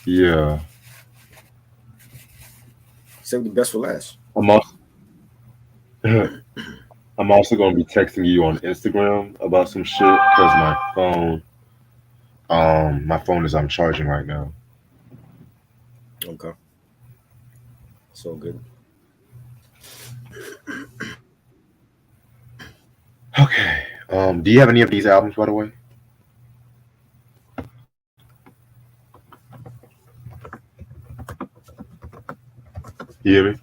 Yeah. Save the best for last. I'm also I'm also gonna be texting you on Instagram about some shit because my phone is on charging right now. Okay, so good. Okay. Do you have any of these albums, by the way? You hear me?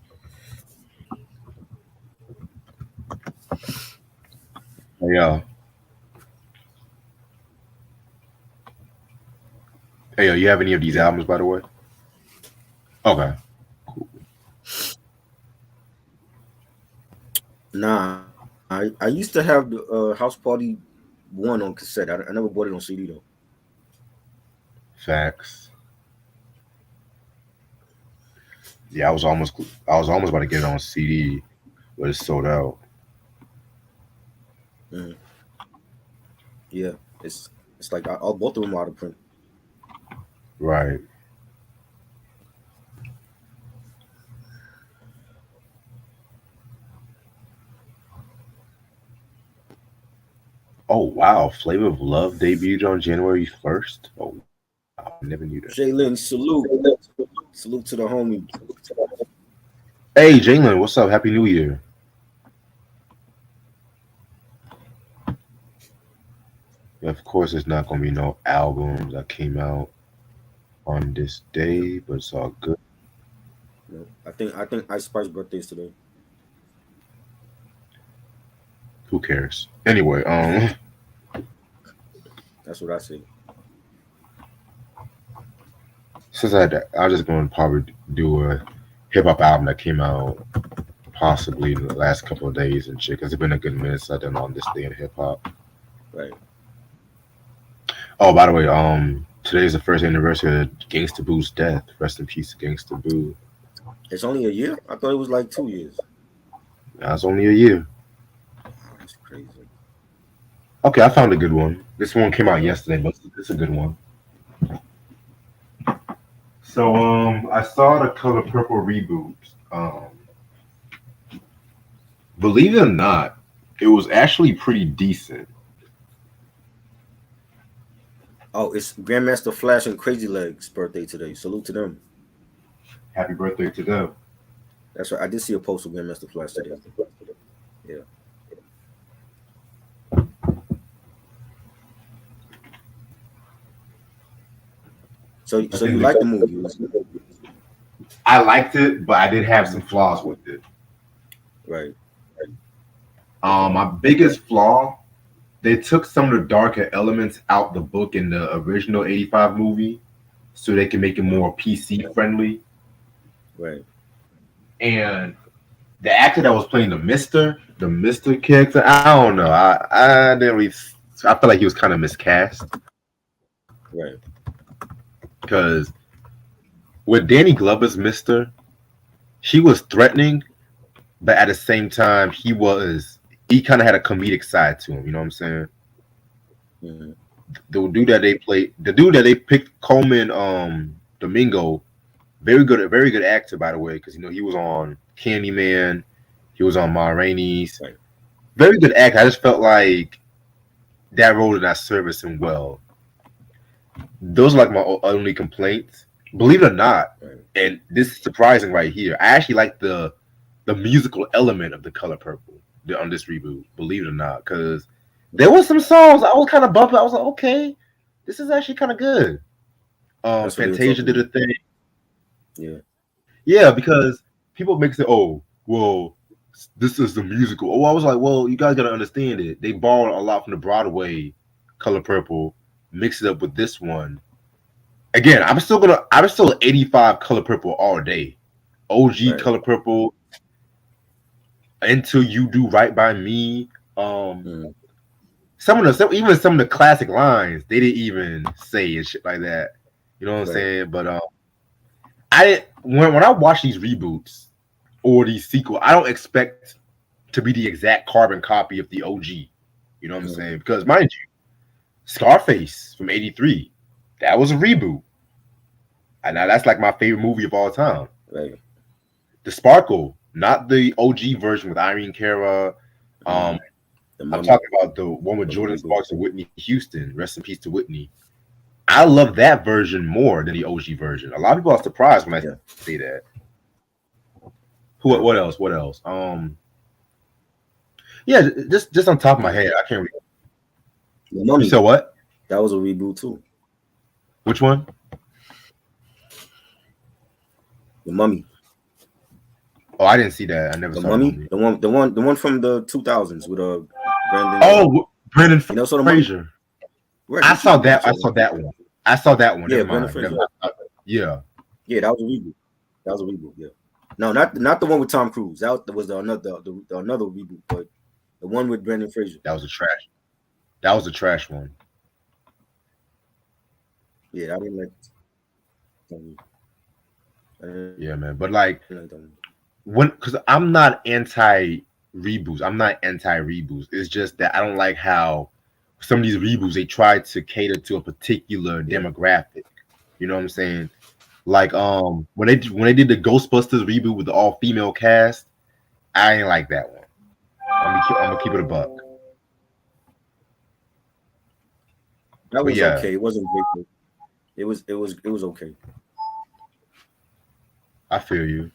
Hey, you have any of these Yeah. albums, by the way? Okay. Nah, I used to have the House Party one on cassette. I never bought it on CD though. Facts. Yeah, I was almost about to get it on CD, but it's sold out. Mhm. Yeah, it's like all both of them are out of print. Right. Oh wow, Flavor of Love debuted on January 1st. Oh wow, I never knew that. Jalen, salute to the homie. Hey Jalen, what's up? Happy New Year. Yeah, of course, there's not gonna be no albums that came out on this Yeah, day, but it's all good. yeah. I think Ice Spice birthday is today. Who cares? Anyway, That's what I say. since I was just going to probably do a hip hop album that came out possibly in the last couple of days and shit, because it's been a good minute since I've done on this day in hip hop. Right. Oh, by the way, today is the first anniversary of Gangsta Boo's death. Rest in peace, Gangsta Boo. It's only a year. I thought it was like 2 years. That's only a year. Wow, that's crazy. Okay, I found a good one. This one came out Uh, yesterday, but it's a good one. So, I saw the Color Purple reboot. Um, Believe it or not, it was actually pretty decent. oh, it's Grandmaster Flash and Crazy Legs' birthday today. Salute to them. Happy birthday to them. That's right. I did see a post of Grandmaster Flash today. Yeah. So I so you think like the movie? I liked it, but I did have some Mhm. flaws with it. Right. Okay. My biggest flaw, they took some of the darker elements out the book in the original '85 movie, so they can make it more PC friendly. Right. And the actor that was playing the Mister character, I don't know. I didn't really. I feel like he was kind of miscast Right. because with Danny Glover's Mister, he was threatening, but at the same time, he kind of had a comedic side to him. You know what I'm saying? Hmm. The dude that they picked, Coleman Domingo, very good actor by the way, because he was on Candyman, he was on Ma Rainey's, Right. very good actor. I just felt like that role did not service him well. Those are like my only complaints. Believe it or not, Right. and this is surprising right here, I actually like the musical element of the Color Purple on this reboot. Believe it or not, because there was some songs I was kind of bumping. I was like, okay, this is actually kind of good. That's what they were Fantasia talking did about. a thing. Yeah. Yeah, because people make it, oh, well, this is the musical. Oh, I was like, well, you guys gotta understand it. They borrowed a lot from the Broadway Color Purple, mix it up with this one. Again, I'm still 85 Color Purple all day. OG Right. Color Purple, Until You Do Right by Me. Um, Mm. even some of the classic lines they didn't even say and shit like that. You know what I'm Right. saying? But I didn't when I watch these reboots or these sequels, I don't expect to be the exact carbon copy of the OG. You know what I'm Hmm. saying? Because mind you, Scarface from '83, that was a reboot. And now that's like my favorite movie of all time. Right. The Sparkle, not the OG version with Irene Cara. The I'm Mummy. talking about the one with The Jordan reboot. Sparks and Whitney Houston. Rest in peace to Whitney. I love that version more than the OG version. A lot of people are surprised when I say that. What else? What else? Yeah, just on top of my head, I can't. The Mummy. You said what? That was a reboot too. Which one? The Mummy. Oh, I didn't see that. I never The saw Mummy. The one from the 2000s with Brandon. Oh, Brendan Fraser. Right, I saw that. I saw that one. I saw that one. Yeah, Brendan Fraser. Yeah. Yeah, that was a reboot. That was a reboot. Yeah. No, not the one with Tom Cruise. That was another reboot, but the one with Brendan Fraser. That was a trash. That was a trash one. Yeah, I didn't like. Yeah, man. But like, because I'm not anti reboots. It's just that I don't like how some of these reboots they try to cater to a particular demographic. You know what I'm saying? Like when they did the Ghostbusters reboot with the all female cast, I ain't like that one. I'm gonna keep it a buck. That was okay. It wasn't great. It was okay. I feel you.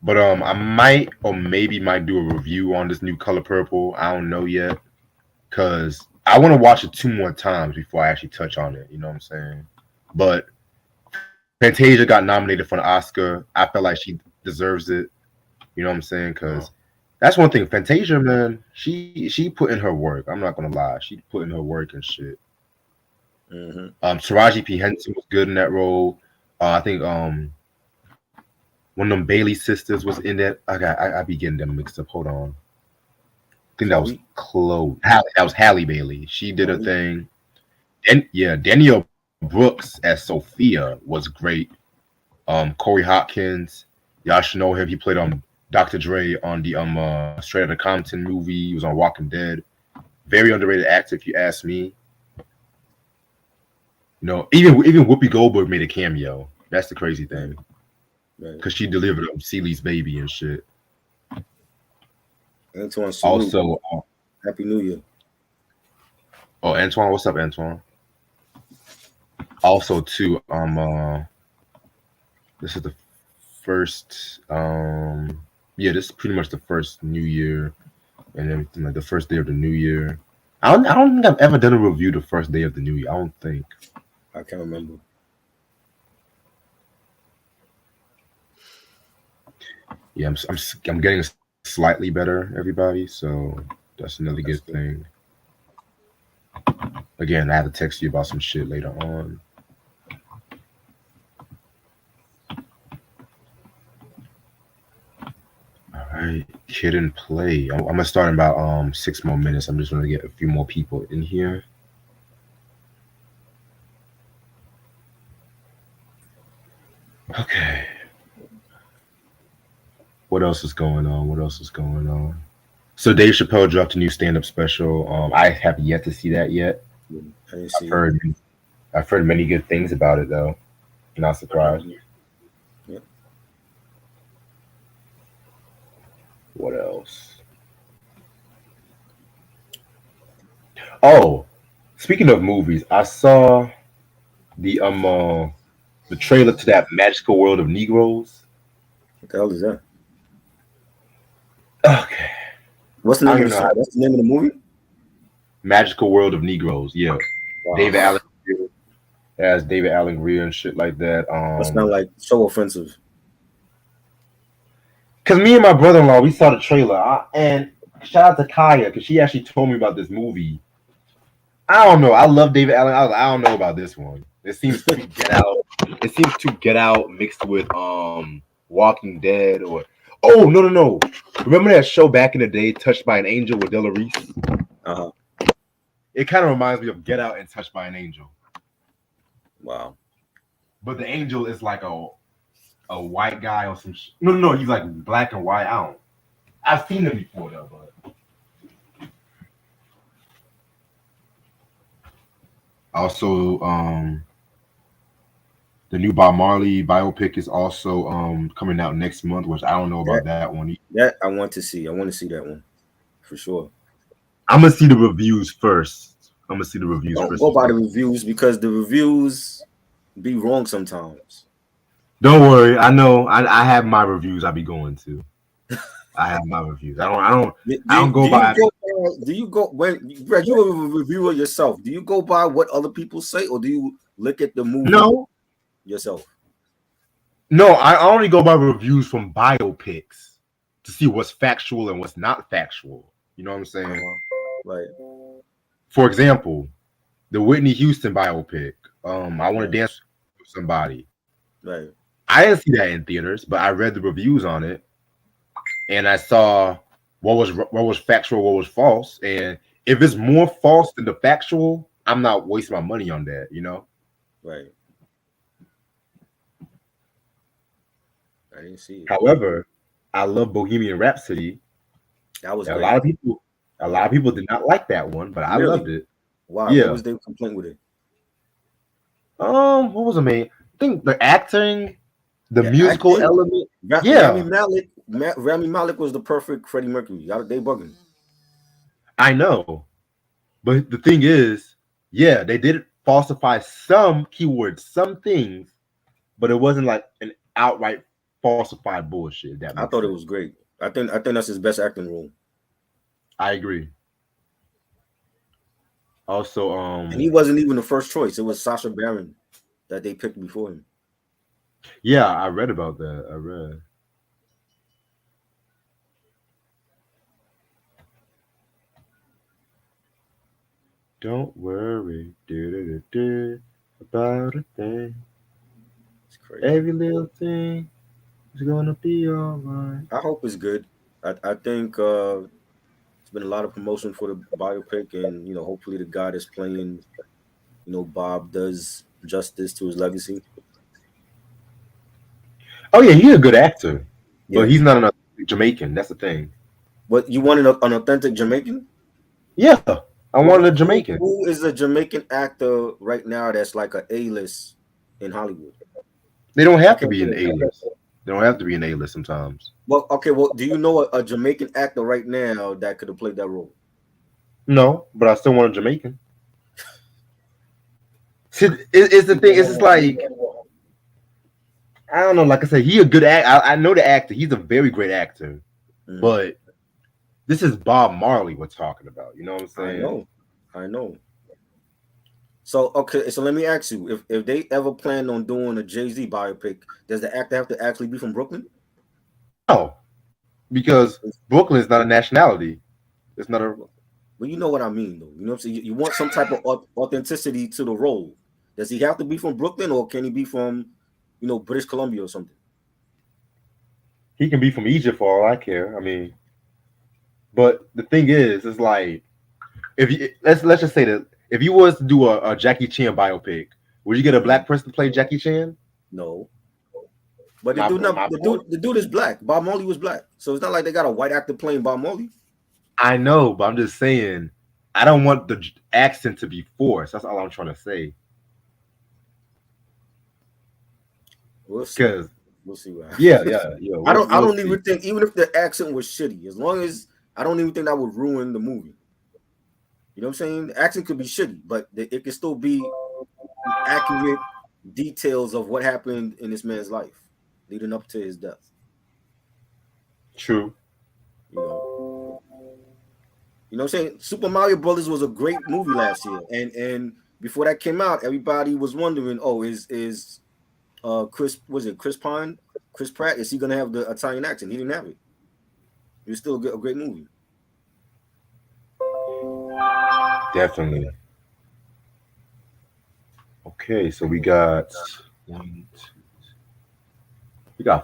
But I might or maybe might do a review on this new Color Purple. I don't know yet. Cause I want to watch it 2 more times before I actually touch on it. You know what I'm saying? But Fantasia got nominated for an Oscar. I felt like she deserves it. You know what I'm saying? Because that's one thing. Fantasia, man, she put in her work. I'm not gonna lie. She put in her work and shit. Taraji P. Henson was good in that role. I think one of them Bailey sisters was in that. I be getting them mixed up. Hold on. I think that was Chloe. That was Halle Bailey. She did a thing. And yeah, Danielle Brooks as Sophia was great. Corey Hopkins, y'all should know him. He played Dr. Dre on the Straight Outta Compton movie. He was on Walking Dead. Very underrated actor, if you ask me. You know, even Whoopi Goldberg made a cameo. That's the crazy thing, because she delivered Celie's baby and shit. Antoine, also, Happy New Year. Oh, Antoine, what's up, Antoine? Also, too, this is the first, this is pretty much the first New Year and everything, like the first day of the New Year. I don't think I've ever done a review the first day of the New Year. I don't think. I can't remember. Yeah, I'm getting slightly better, everybody. So that's another good thing. Again, I have to text you about some shit later on. All right, Kid and Play. I'm gonna start in about 6 more minutes. I'm just gonna get a few more people in here. Okay. What else is going on? So Dave Chappelle dropped a new stand-up special. I have yet to see that yet. I've heard many good things about it though. Not surprised. Yep. What else? Oh, speaking of movies, I saw the trailer to that Magical World of Negroes. What the hell is that? Okay. What's the name of the movie? Magical World of Negroes. Yeah. Wow. David Allen Greer as David Allen Greer and shit like that. That's not like so offensive. Cause me and my brother-in-law, we saw the trailer, and shout out to Kaya because she actually told me about this movie. I don't know. I love David Allen. I don't know about this one. It seems to Get Out. It seems to Get Out mixed with Walking Dead or. Oh no! Remember that show back in the day, Touched by an Angel with Della Reese? It kind of reminds me of Get Out and Touched by an Angel. Wow. But the angel is like a white guy or some shit. No, he's like black and white. I've seen him before though, but also The new Bob Marley biopic is also coming out next month, which I don't know That about that one. that I want to see. I want to see that one for sure. I'm gonna see the reviews first. I'm gonna see the reviews Don't first go by before. the reviews because the reviews be wrong sometimes. Don't worry, I know. I have my reviews. I be going to. I have my reviews. I don't go by. Do you go when Greg, you a reviewer yourself? Do you go by what other people say, or do you look at the movie No, yourself? no. I only go by reviews from biopics to see what's factual and what's not factual. You know what I'm saying? Right. For example, the Whitney Houston biopic. I want Right. to dance with somebody. Right. I didn't see that in theaters, but I read the reviews on it, and I saw what was factual, what was false, and if it's more false than the factual, I'm not wasting my money on that. You know. Right. I didn't see it. However, I love Bohemian Rhapsody. That was A great. lot of people did not like that one, but I Really? loved it. Why? Yeah. What was their complaint with it? What was it, man? I think the acting, the musical acting? element. Yeah. Rami Malek was the perfect Freddie Mercury. They bugging. I know. But the thing is, yeah, they did falsify some keywords, some things, but it wasn't like an outright falsified bullshit. I thought it was great. I think that's his best acting role. I agree. Also, and he wasn't even the first choice. It was Sacha Baron that they picked before him. Yeah, I read about that. I read. Don't worry, about a thing. It's crazy. Every little thing is gonna be all right. I hope it's good. I think it's been a lot of promotion for the biopic, and hopefully the guy that's playing, Bob does justice to his legacy. Oh yeah, he's a good actor, Yeah. but he's not an Jamaican. That's the thing. But you wanted an authentic Jamaican? Yeah, I wanted a Jamaican. Who is a Jamaican actor right now that's like a A-list in Hollywood? They don't have to be an A-list. They don't have to be an A-list sometimes. Well, okay. Well, do you know a Jamaican actor right now that could have played that role? No, but I still want a Jamaican. See, it's the thing. It's just like, I don't know. Like I said, he a good actor. I know the actor. He's a very great actor. Mm. But this is Bob Marley we're talking about. You know what I'm saying? I know. So okay, so let me ask you: if they ever plan on doing a Jay-Z biopic, does the actor have to actually be from Brooklyn? No, because Brooklyn is not a nationality. It's not a. Well, you know what I mean, though. You know what I'm saying? You want some type of authenticity to the role. Does he have to be from Brooklyn, or can he be from, British Columbia or something? He can be from Egypt for all I care. I mean, but the thing is, it's like, if you let's just say that if you was to do a Jackie Chan biopic, would you get a black person to play Jackie Chan? No. But the dude is black. Bob Marley was black, so it's not like they got a white actor playing Bob Marley. I know, but I'm just saying, I don't want the accent to be forced. That's all I'm trying to say. We'll see. We'll see what happens. Yeah. I don't even think, even if the accent was shitty, as long as I don't even think that would ruin the movie. You know what I'm saying? The accent could be shitty, but it could still be accurate details of what happened in this man's life leading up to his death. True. You know what I'm saying? Super Mario Brothers was a great movie last year, and before that came out, everybody was wondering, is Chris Pratt, is he gonna have the Italian accent? He didn't have it. It was still a great movie. Definitely. Okay, so we got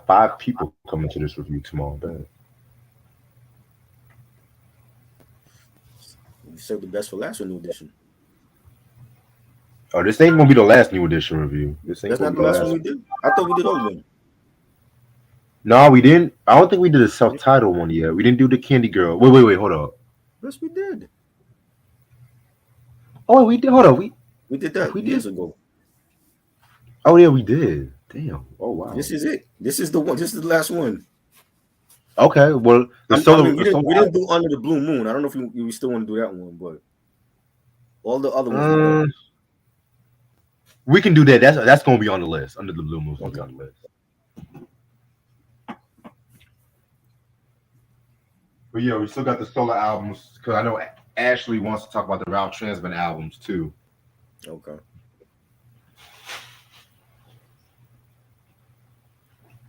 5 people coming to this review tomorrow. Bet. You saved the best for last for New Edition. Oh, this ain't gonna be the last New Edition review. That's not the last one we did. I thought we did all of them. No, we didn't. I don't think we did a self-titled one yet. We didn't do the Candy Girl. Wait, hold up. Yes, we did. Oh, we did. Hold up. We did that years ago. Oh yeah, we did. Damn. Oh wow. This is it. This is the one. This is the last one. Okay. Well, I mean, we didn't do Under the Blue Moon. I don't know if you still want to do that one, but all the other ones we done. We can do that. That's gonna be on the list. Under the Blue Moon's gonna be on the list. But yeah, we still got the solo albums because I know Ashley wants to talk about the Ralph Tresvant albums too. Okay.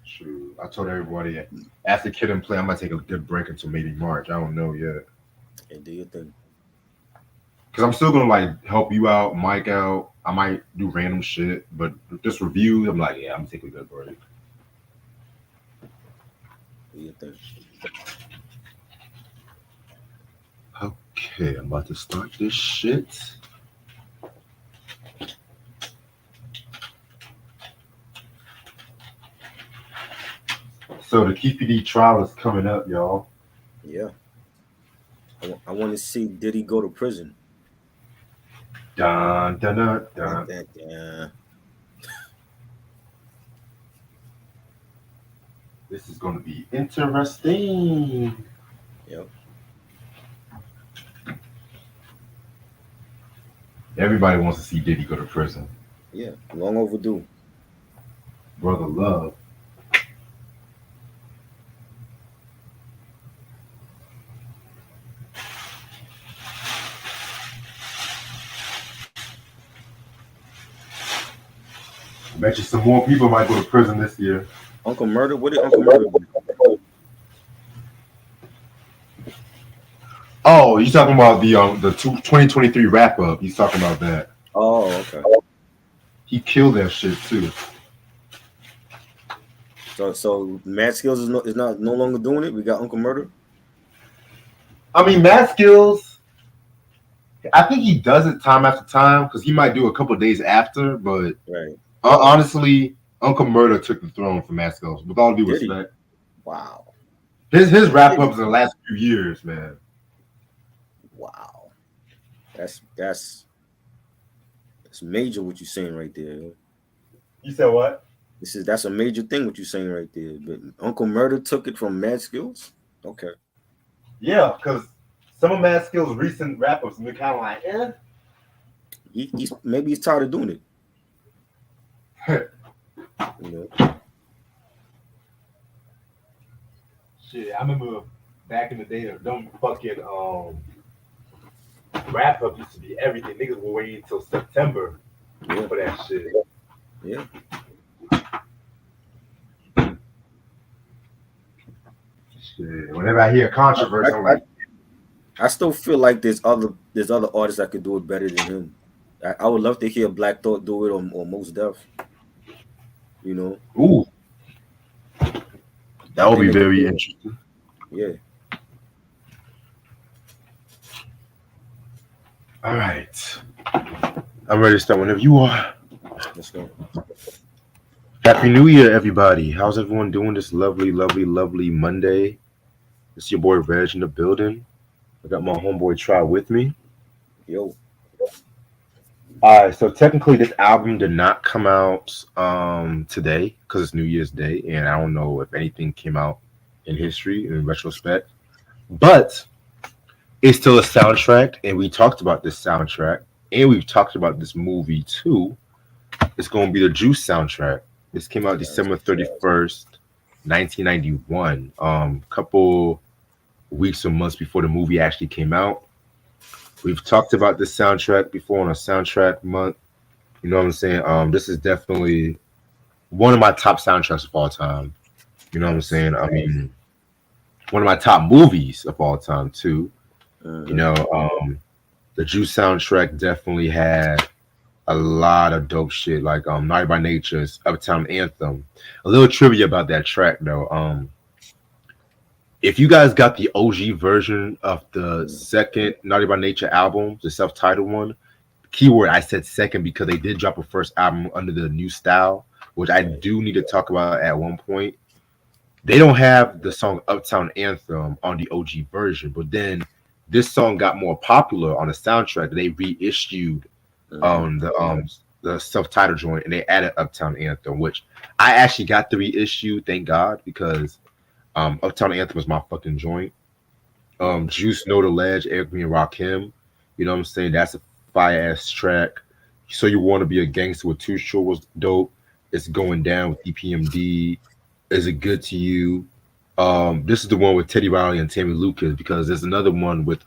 True. I told everybody after Kid and Play, I'm gonna take a good break until maybe March. I don't know yet. And do your thing. Cause I'm still gonna like help you out, Mike out. I might do random shit, but this review, I'm like, yeah, I'm gonna take a good break. Do your thing. Okay, I'm about to start this shit. So the KPD trial is coming up, y'all. Yeah. I want to see Diddy go to prison. Dun, dun, dun, dun. Yeah. This is going to be interesting. Yep. Everybody wants to see Diddy go to prison. Yeah, long overdue. Brother Love. I bet you some more people might go to prison this year. Uncle Murder? What did Uncle Murder do? Oh, you talking about the 2023 wrap up? He's talking about that. Oh, okay. He killed that shit too. So Mad Skills is no longer doing it. We got Uncle Murder. I mean, Mad Skills. I think he does it time after time because he might do a couple days after, but right. Honestly, Uncle Murder took the throne for Mad Skills. With all due respect. Wow. His wrap ups in the last few years, man. Wow. That's major what you're saying right there. You said what? That's a major thing what you're saying right there. But Uncle Murder took it from Mad Skills? Okay. Yeah, because some of Mad Skills' recent wrap ups are kind of like, eh. Maybe he's tired of doing it. You know? Shit, I remember back in the day, them fucking wrap up used to be everything. Niggas were waiting until September for that shit. Yeah. Shit. Whenever I hear controversy, I'm like, I still feel like there's other artists that could do it better than him. I would love to hear Black Thought do it or Mos Def. You know. Ooh. That would be very interesting. Yeah. All right. I'm ready to start whenever you are. Let's go. Happy New Year, everybody. How's everyone doing this lovely, lovely, lovely Monday? It's your boy Reg in the building. I got my homeboy Try with me. Yo. All right, so technically this album did not come out today because it's New Year's Day, and I don't know if anything came out in history in retrospect, but it's still a soundtrack, and we talked about this soundtrack, and we've talked about this movie too. It's going to be the Juice soundtrack. This came out December 31st, 1991, couple weeks or months before the movie actually came out. We've talked about this soundtrack before on a soundtrack month. You know what I'm saying? This is definitely one of my top soundtracks of all time. You know what I'm saying? I mean, one of my top movies of all time too. You know, the Juice soundtrack definitely had a lot of dope shit, like Naughty by Nature's Uptown Anthem. A little trivia about that track though. If you guys got the OG version of the second Naughty by Nature album, the self-titled one, keyword I said second because they did drop a first album under the new style, which I do need to talk about at one point. They don't have the song Uptown Anthem on the OG version, but then this song got more popular on the soundtrack. They reissued on the the self-titled joint, and they added Uptown Anthem, which I actually got the reissue, thank God, because Uptown Anthem is my fucking joint. Juice Know the Ledge, Eric B and Rakim. You know what I'm saying? That's a fire ass track. So You Want to Be a Gangster with Too Short was dope. It's Going Down with EPMD. Is It Good to You? This is the one with Teddy Riley and Tammy Lucas, because there's another one with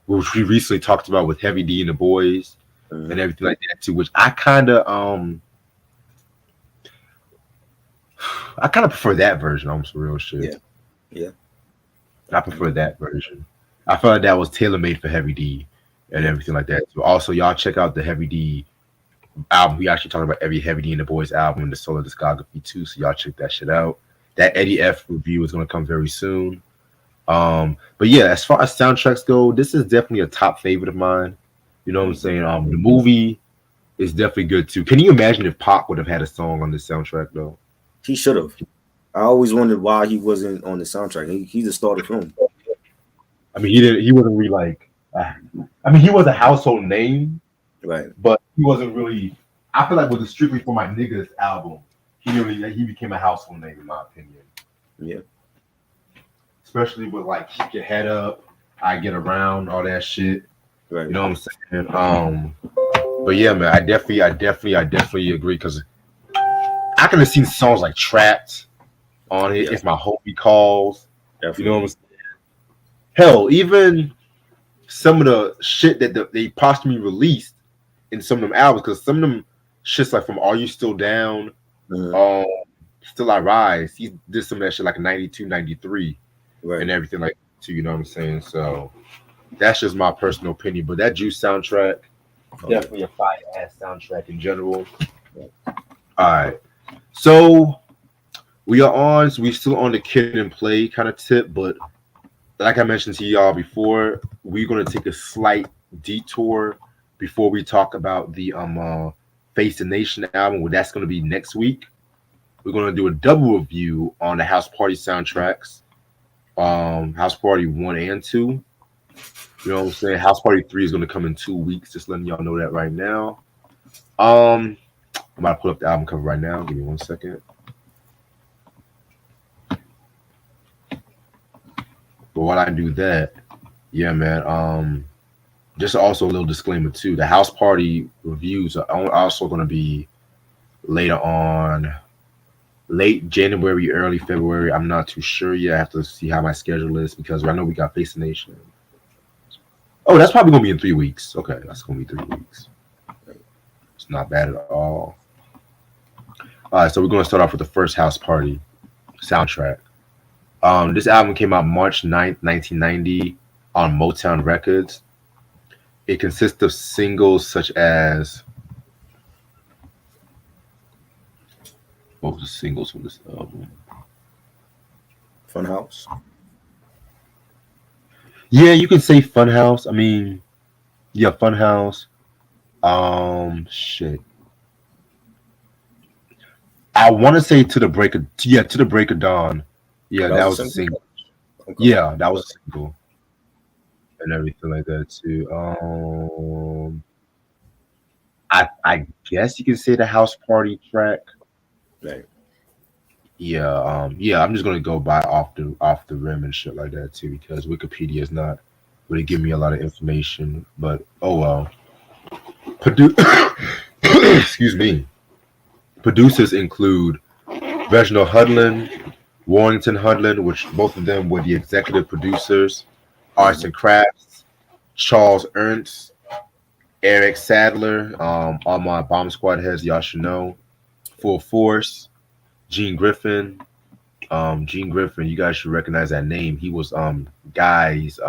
which we recently talked about with Heavy D and the Boys and everything like that too, which I kind of prefer that version on some real shit. Yeah. I prefer that version. I felt like that was tailor made for Heavy D and everything like that. So also, y'all check out the Heavy D album. We actually talking about every Heavy D and the Boys album in the solo discography too. So y'all check that shit out. That Eddie F review is gonna come very soon. But yeah, as far as soundtracks go, this is definitely a top favorite of mine. You know what I'm saying? The movie is definitely good too. Can you imagine if Pac would have had a song on this soundtrack though? He should have. I always wondered why he wasn't on the soundtrack. He's a starter film. I mean, he wasn't really like. I mean, he was a household name, right? But he wasn't really. I feel like with the Strictly for My Niggas album, he became a household name in my opinion. Yeah. Especially with like Keep Your Head Up, I Get Around, all that shit. Right. You know what I'm saying? But yeah, man, I definitely agree, because I could have seen songs like Trapped on it, If My Homie Calls. Definitely. You know what I'm saying? Hell, even some of the shit that they possibly released in some of them albums, because some of them shits like from Are You Still Down, Still I Rise, he did some of that shit like 92, 93, right, and everything like that too, you know what I'm saying? So that's just my personal opinion. But that Juice soundtrack, definitely a fire ass soundtrack in general. All right. So we still on the Kid and Play kind of tip, but like I mentioned to y'all before, we're gonna take a slight detour before we talk about the Face the Nation album. Well, that's gonna be next week. We're gonna do a double review on the House Party soundtracks, House Party 1 and 2. You know what I'm saying? House Party 3 is gonna come in 2 weeks. Just letting y'all know that right now. I'm about to pull up the album cover right now. Give me 1 second. But while I do that, yeah, man. Just also a little disclaimer too. The House Party reviews are also going to be later on, late January, early February. I'm not too sure yet. I have to see how my schedule is, because I know we got Face the Nation. Oh, that's probably going to be in 3 weeks. Okay, that's going to be 3 weeks. It's not bad at all. All right, so we're going to start off with the first House Party soundtrack. This album came out March 9th, 1990 on Motown Records. It consists of singles such as... What was the singles from this album? Funhouse. Yeah, you can say Funhouse. I mean, yeah, Funhouse. Shit. I want to say To the Break of Dawn. Yeah, that was a single. Okay. Yeah, that was a single. And everything like that too. I guess you can say the House Party track. Right. Yeah, I'm just gonna go by off the rim and shit like that too, because Wikipedia is not really giving me a lot of information. But oh well. Excuse me. Producers include Reginald Hudlin, Warrington Hudlin, which both of them were the executive producers, Arts and Crafts, Charles Ernst, Eric Sadler, all my Bomb Squad heads, y'all should know, Full Force, Gene Griffin. Gene Griffin, you guys should recognize that name. He was Guy's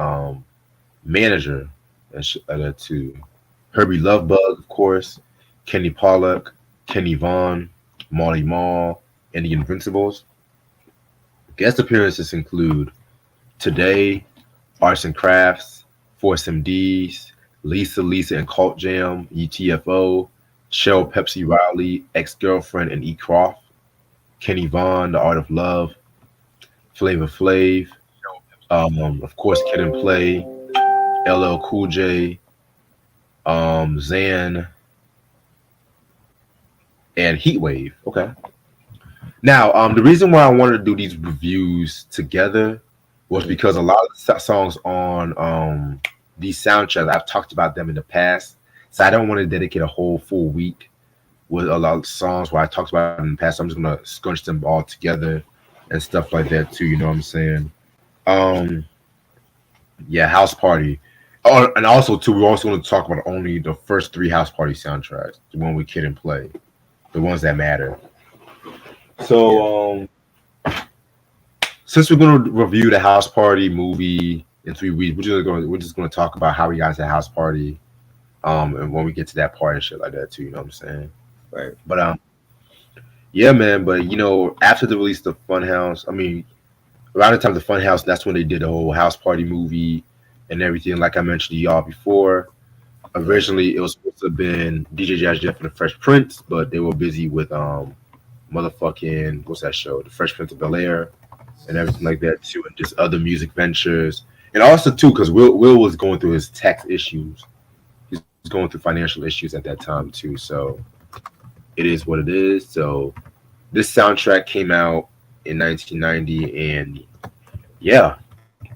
manager and shit like that too. Herbie Lovebug, of course, Kenny Pollock, Kenny Vaughn, Marty Marl, and the Invincibles. Guest appearances include Today, Arts and Crafts, Force MDs, Lisa and Cult Jam, UTFO, Shell Pepsi Riley, Ex-Girlfriend and E. Croft, Kenny Vaughn, The Art of Love, Flavor Flav, of course Kid and Play, LL Cool J, Zan, and Heat Wave. Okay. Now, the reason why I wanted to do these reviews together was Mhm. because a lot of the songs on these soundtracks, I've talked about them in the past, so I don't want to dedicate a whole full week with a lot of songs where I talked about it in the past. So I'm just gonna scrunch them all together and stuff like that too. You know what I'm saying? Um, yeah, House Party. Oh, and also too, we're also going to talk about only the first three House Party soundtracks, the one with Kid and Play, the ones that matter. Yeah. So, since we're going to review the House Party movie in 3 weeks, we're just going to talk about how we got to House Party, and when we get to that part and shit like that too. You know what I'm saying? Right. But yeah, man. But after the release of Funhouse, I mean, around the time of the Funhouse, that's when they did the whole House Party movie and everything. Like I mentioned to y'all before, Right. originally it was supposed to have been DJ Jazz Jeff and the Fresh Prince, but they were busy with motherfucking what's that show, the Fresh Prince of Bel Air, and everything like that too, and just other music ventures, and also too because Will was going through his tax issues, he's going through financial issues at that time too. So it is what it is. So this soundtrack came out in 1990, and yeah,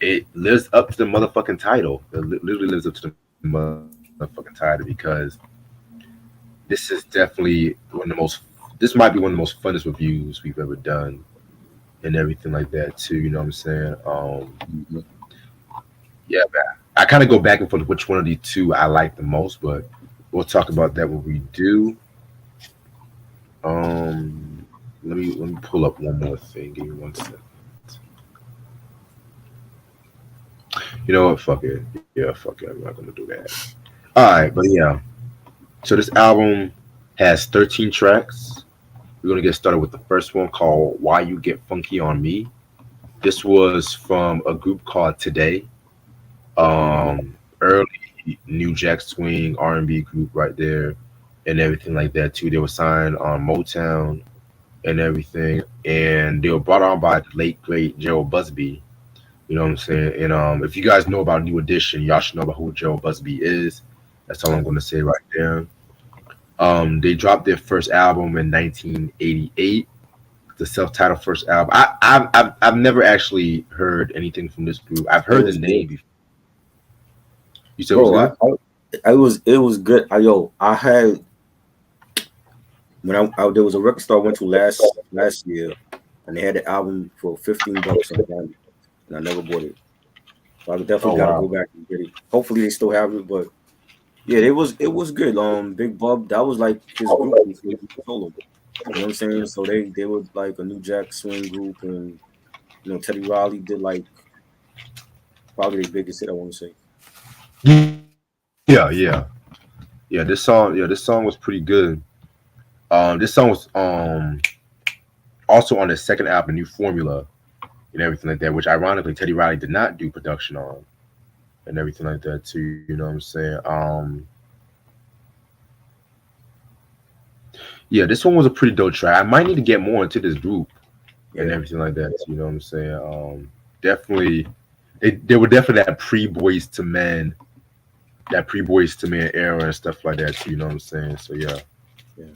it lives up to the motherfucking title. It literally lives up to the motherfucking title because this is definitely one of the most. This might be one of the most funnest reviews we've ever done, and everything like that too. You know what I'm saying? Mhm. Yeah, man. I kind of go back and forth which one of these two I like the most, but we'll talk about that when we do. Let me pull up one more thing. Give me 1 second. You know what? Fuck it. Yeah, fuck it. I'm not gonna do that. All right, but yeah. So this album has 13 tracks. We're gonna get started with the first one called "Why You Get Funky on Me." This was from a group called Today. Mhm. Early New Jack Swing R&B group right there, and everything like that too. They were signed on Motown and everything, and they were brought on by the late great Gerald Busby. You know what I'm saying? And if you guys know about New Edition, y'all should know about who Gerald Busby is. That's all I'm Right. gonna say right there. They dropped their first album in 1988, the self-titled first album. I've never actually heard anything from this group. I've It heard the was good, name before. You said it was bro. good? It was good. I had when there was a record store I went to last year, and they had the album for $15 on Bandcamp, and I never bought it. So I definitely Oh got to go wow. back and get it. Hopefully they still have it, but yeah, it was good. Big Bub, that was like his group before he went solo. You know what I'm saying? So they were like a New Jack Swing group, and Teddy Riley did like probably the biggest hit I want to say. Yeah. This song was pretty good. This song was also on the second album, New Formula, and everything like that, which ironically Teddy Riley did not do production on, and everything like that too. You know what I'm saying? Yeah, this one was a pretty dope track. I might need to get more into this group and Yeah, everything like that. You know what I'm saying? Definitely, they were definitely that pre Boys to Men era and stuff like that. Too, you know what I'm saying? So yeah. yeah,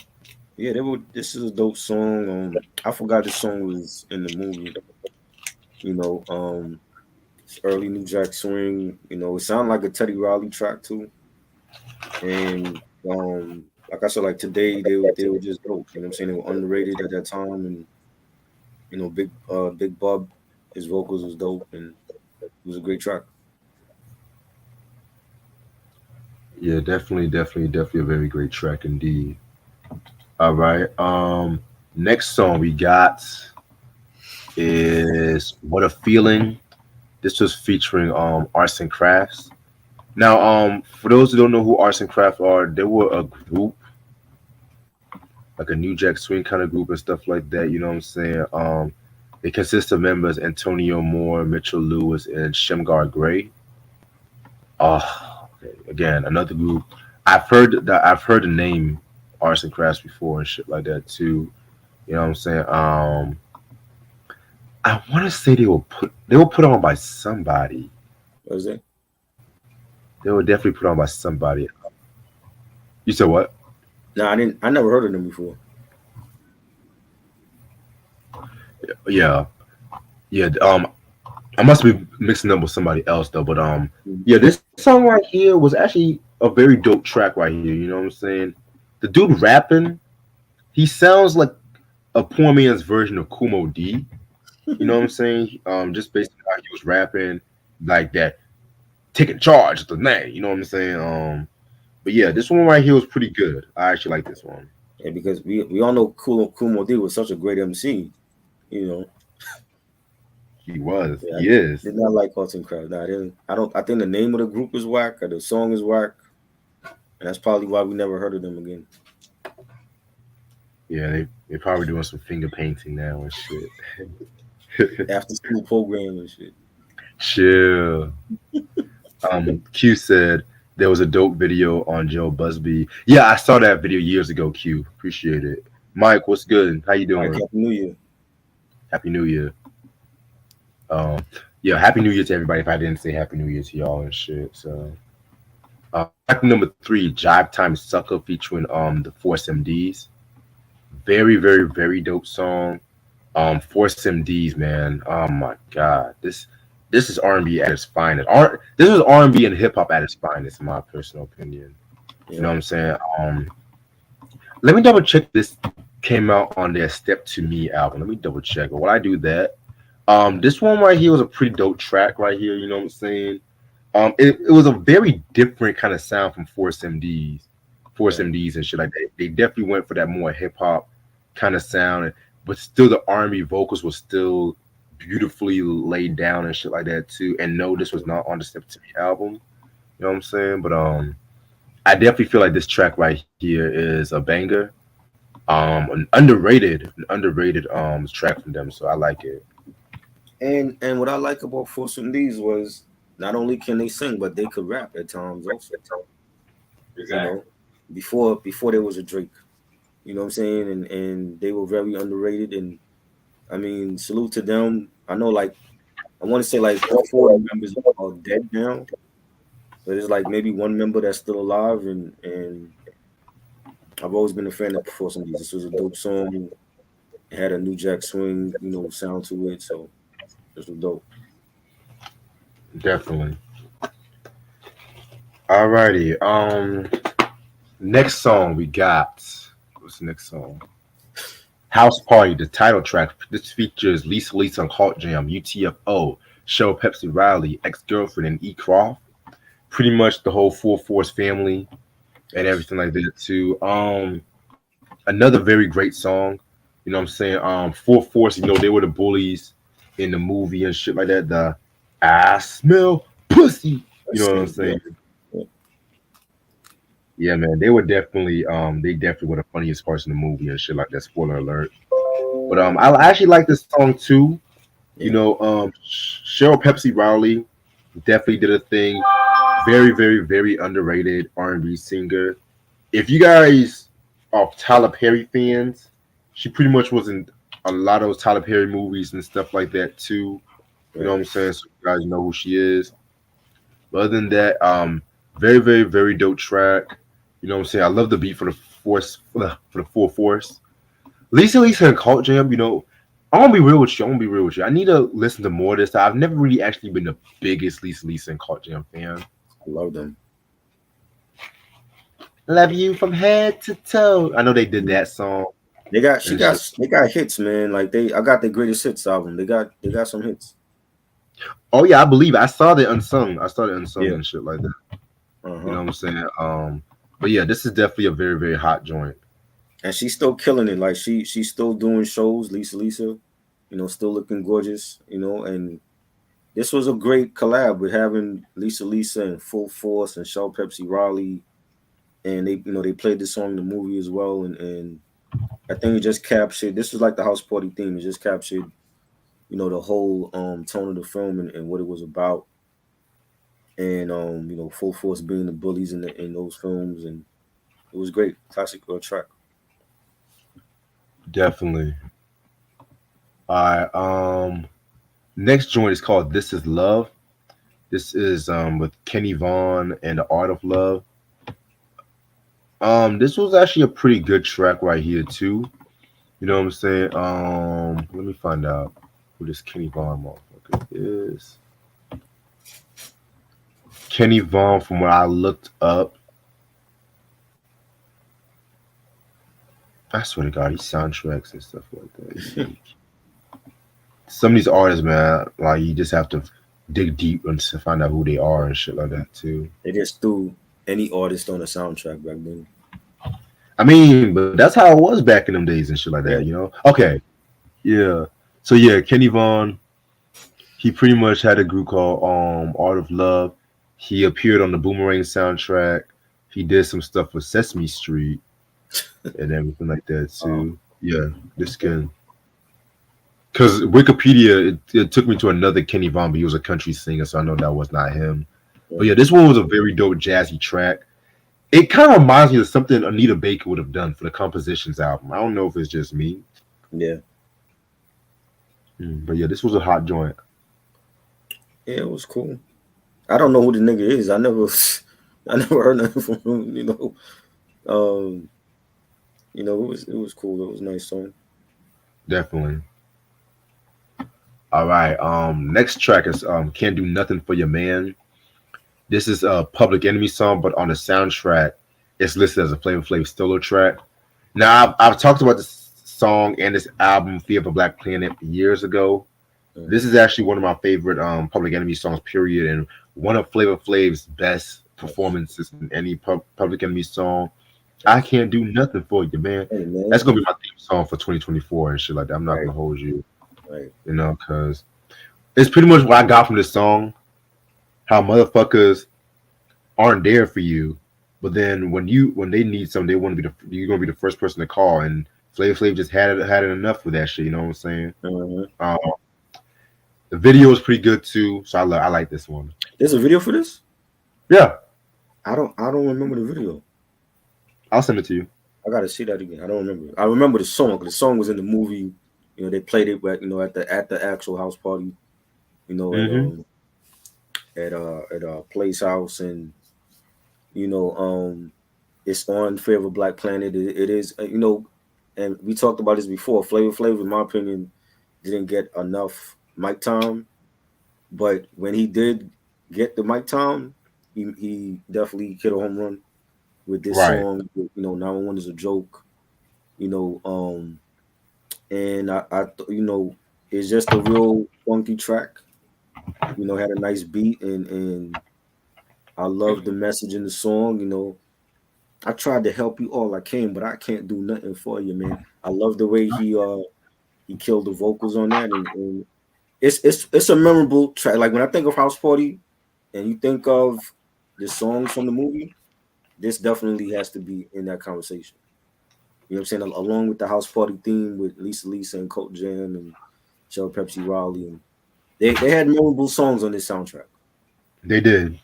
yeah. They were. This is a dope song. I forgot this song was in the movie. It's early New Jack Swing. It sounded like a Teddy Riley track too. And like I said, like today they were just dope. You know what I'm saying? They were underrated at that time, and Big Bub, his vocals was dope, and it was a great track. Yeah, definitely a very great track indeed. All right. Next song we got is "What a Feeling." This was featuring Arts and Crafts. Now, for those who don't know who Arts and Crafts are, they were a group, like a New Jack Swing kind of group and stuff like that. You know what I'm saying? It consists of members Antonio Moore, Mitchell Lewis, and Shemgar Gray. Okay. Again, another group. I've heard the name Arts and Crafts before and shit like that too. You know what I'm saying? I want to say they were put on by somebody. What was it? They were definitely put on by somebody. You said what? No, I didn't. I never heard of them before. Yeah, yeah. I must be mixing up with somebody else though, but yeah, this song right here was actually a very dope track right here. You know what I'm saying? The dude rapping, he sounds like a poor man's version of Kumo D. You know what I'm saying? Just based on how he was rapping, like that, taking charge of the name. You know what I'm saying? But yeah, this one right here was pretty good. I actually like this one. Yeah, because we all know Kumo D was such a great MC. You know, He was. yeah, I He is. did not like Carlton Crowd. No, I didn't. I don't. I think the name of the group is whack, or the song is whack, and that's probably why we never heard of them again. Yeah, they probably doing some finger painting now and shit. After school program and shit. Chill. Q said there was a dope video on Joe Busby. Yeah, I saw that video years ago. Q, appreciate it. Mike, what's good? How you Mike, doing? Happy New Year. Happy New Year. Um, yeah, Happy New Year to everybody. If I didn't say Happy New Year to y'all and shit. So, track number 3, Jive Time Sucker featuring the Force MDs. Very, very, very dope song. Force MDs, man. Oh my god, this is R&B at its finest. This is R&B and hip hop at its finest, in my personal opinion. You know what I'm saying? Let me double check this came out on their Step to Me album. Let me double check. But while I do that, this one right here was a pretty dope track right here. You know what I'm saying? It was a very different kind of sound from Force MDs and shit like that. They definitely went for that more hip hop kind of sound, but still the R&B vocals was still beautifully laid down and shit like that too. And no, this was not on the Step to Me album. You know what I'm saying? But I definitely feel like this track right here is a banger. An underrated track from them. So I like it. And what I like about Force MDs was not only can they sing, but they could rap at times also. You know, before there was a Drake. You know what I'm saying? And they were very underrated. And I mean, salute to them. I know, like, I want to say like all 4 members are dead now, but there's like maybe one member that's still alive. And I've always been a fan of Force MDs. This was a dope song. It had a New Jack Swing, sound to it. So this was dope. Definitely. Alrighty. Next song we got. What's the next song? House Party, the title track. This features Lisa on Cult Jam, UTFO, Show Pepsi Riley, Ex-Girlfriend, and E. Croft. Pretty much the whole Full Force family and everything like that too. Another very great song. You know what I'm saying? Full Force, they were the bullies in the movie and shit like that. The I smell pussy. You know what I'm saying? Yeah, man, they definitely were the funniest parts in the movie and shit like that. Spoiler alert. But I actually like this song too. Cheryl Pepsi Riley definitely did a thing. Very, very, very underrated R&B singer. If you guys are Tyler Perry fans, she pretty much was in a lot of those Tyler Perry movies and stuff like that too. You know what I'm saying? So you guys know who she is. But other than that, very, very, very dope track. You know what I'm saying? I love the beat for the force for the Full Force. Lisa and Cult Jam, I'm gonna be real with you. I need to listen to more of this. I've never really actually been the biggest Lisa and Cult Jam fan. I love them. Love you from head to toe. I know they did that song. They got hits, man. Like I got the greatest hits album. They got some hits. Oh yeah, I believe it. I saw the unsung. I started unsung and shit like that. You know what I'm saying? But yeah, this is definitely a very, very hot joint. And she's still killing it. Like she's still doing shows, Lisa, still looking gorgeous, and this was a great collab with having Lisa and Full Force and Shell Pepsi Riley. And they played this song in the movie as well. And I think it just captured, this was like the house party theme. It just captured, the whole tone of the film and what it was about. And Full Force being the bullies in those films, and it was great. Classic track. Definitely. All right. Next joint is called This Is Love. This is with Kenny Vaughn and The Art of Love. This was actually a pretty good track right here too. You know what I'm saying? Let me find out who this Kenny Vaughn motherfucker is. Kenny Vaughn, from what I looked up, I swear to God, he soundtracks and stuff like that. Some of these artists, man, like you just have to dig deep and to find out who they are and shit like that too. They just threw any artist on a soundtrack back then. I mean, but that's how it was back in them days and shit like that, you know? Okay. Yeah. So yeah, Kenny Vaughn, he pretty much had a group called Art of Love. He appeared on the Boomerang soundtrack. He did some stuff with Sesame Street and everything like that too. Yeah, this can. Because Wikipedia, it took me to another Kenny Vaughn, but he was a country singer, so I know that was not him. But yeah, this one was a very dope jazzy track. It kind of reminds me of something Anita Baker would have done for the Compositions album. I don't know if it's just me. Yeah. But yeah, this was a hot joint. Yeah, it was cool. I don't know who the nigga is. I never heard nothing from him. It was cool. It was a nice song. Definitely. All right. Next track is "Can't Do Nothing for Your Man." This is a Public Enemy song, but on the soundtrack, it's listed as a Flavor Flav solo track. Now, I've talked about this song and this album, Fear of a Black Planet, years ago. This is actually one of my favorite Public Enemy songs, period, and one of Flavor Flav's best performances in any Public Enemy song. I Can't Do Nothing for You, man. Hey, man. That's gonna be my theme song for 2024 and shit like that. I'm not Right. gonna hold you, Right. you know, because it's pretty much what I got from this song. How motherfuckers aren't there for you, but then when they need something, they want to be you're gonna be the first person to call. And Flavor Flav just had it enough with that shit. You know what I'm saying? Mm-hmm. The video is pretty good too, so I like this one. There's a video for this? Yeah, I don't remember the video. I'll send it to you. I gotta see that again. I don't remember. I remember the song because the song was in the movie. They played it, at the actual house party. At Place House, and it's on Fear of a Black Planet. It is, and we talked about this before. Flavor Flav, in my opinion, didn't get enough mic time, but when he did get the mic time, he definitely hit a home run with this song. 911 is a joke, and I it's just a real funky track. Had a nice beat, and I love the message in the song. I tried to help you all I can, but I can't do nothing for you, man. I love the way he killed the vocals on that, and it's a memorable track. Like when I think of House Party, and you think of the songs from the movie, this definitely has to be in that conversation. You know what I'm saying? Along with the House Party theme with Lisa and Colt Jam and Shell Pepsi Raleigh, and they had memorable songs on this soundtrack. They did.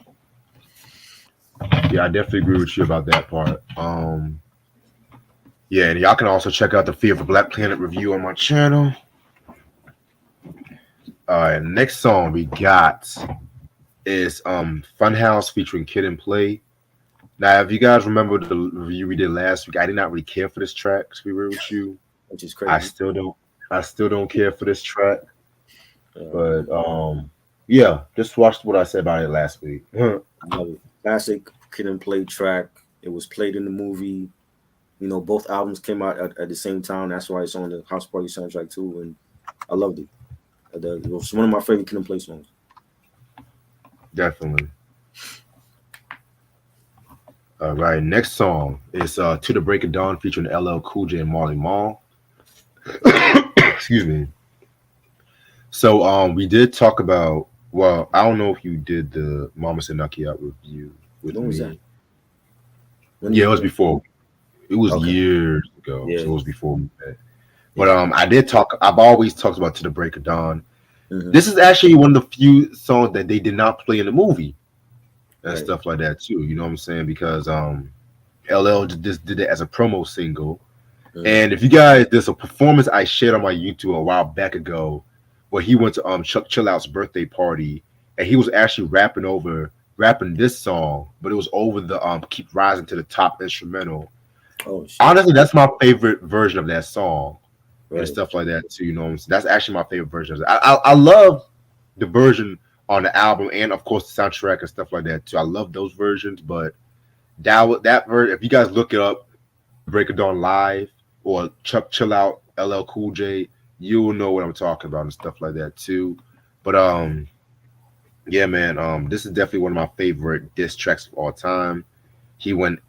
Yeah, I definitely agree with you about that part. Yeah, and y'all can also check out the Fear of a Black Planet review on my channel. Next song we got is Funhouse featuring Kid and Play. Now, if you guys remember the review we did last week, I did not really care for this track, to be real with you. Which is crazy. I still don't care for this track. But yeah, just watched what I said about it last week. Classic Kid and Play track. It was played in the movie. Both albums came out at the same time. That's why it's on the House Party soundtrack too, and I loved it. It was one of my favorite Kid and Play songs. Definitely. All right, next song is To the Break of Dawn featuring LL Cool J and Marley Marl. Excuse me. So we did talk about, well, I don't know if you did the Mama Said Knock You Out review with when me. Was that? Yeah, it was before. It was years ago. Yeah. So it was before we met. But I've always talked about To the Break of Dawn. Mm-hmm. This is actually one of the few songs that they did not play in the movie and stuff like that too. You know what I'm saying? Because LL just did it as a promo single. Mm-hmm. And if you guys, there's a performance I shared on my YouTube a while back ago where he went to Chuck Chillout's birthday party and he was actually rapping this song, but it was over the Keep Rising to the Top instrumental. Oh, shit. Honestly, that's my favorite version of that song. and stuff like that too. You know, that's actually my favorite version. I love the version on the album and of course the soundtrack and stuff like that too. I love those versions, but that version, if you guys look it up, Break of Dawn Live or Chuck Chill Out LL Cool J, you will know what I'm talking about and stuff like that too. But yeah, man, this is definitely one of my favorite diss tracks of all time. He went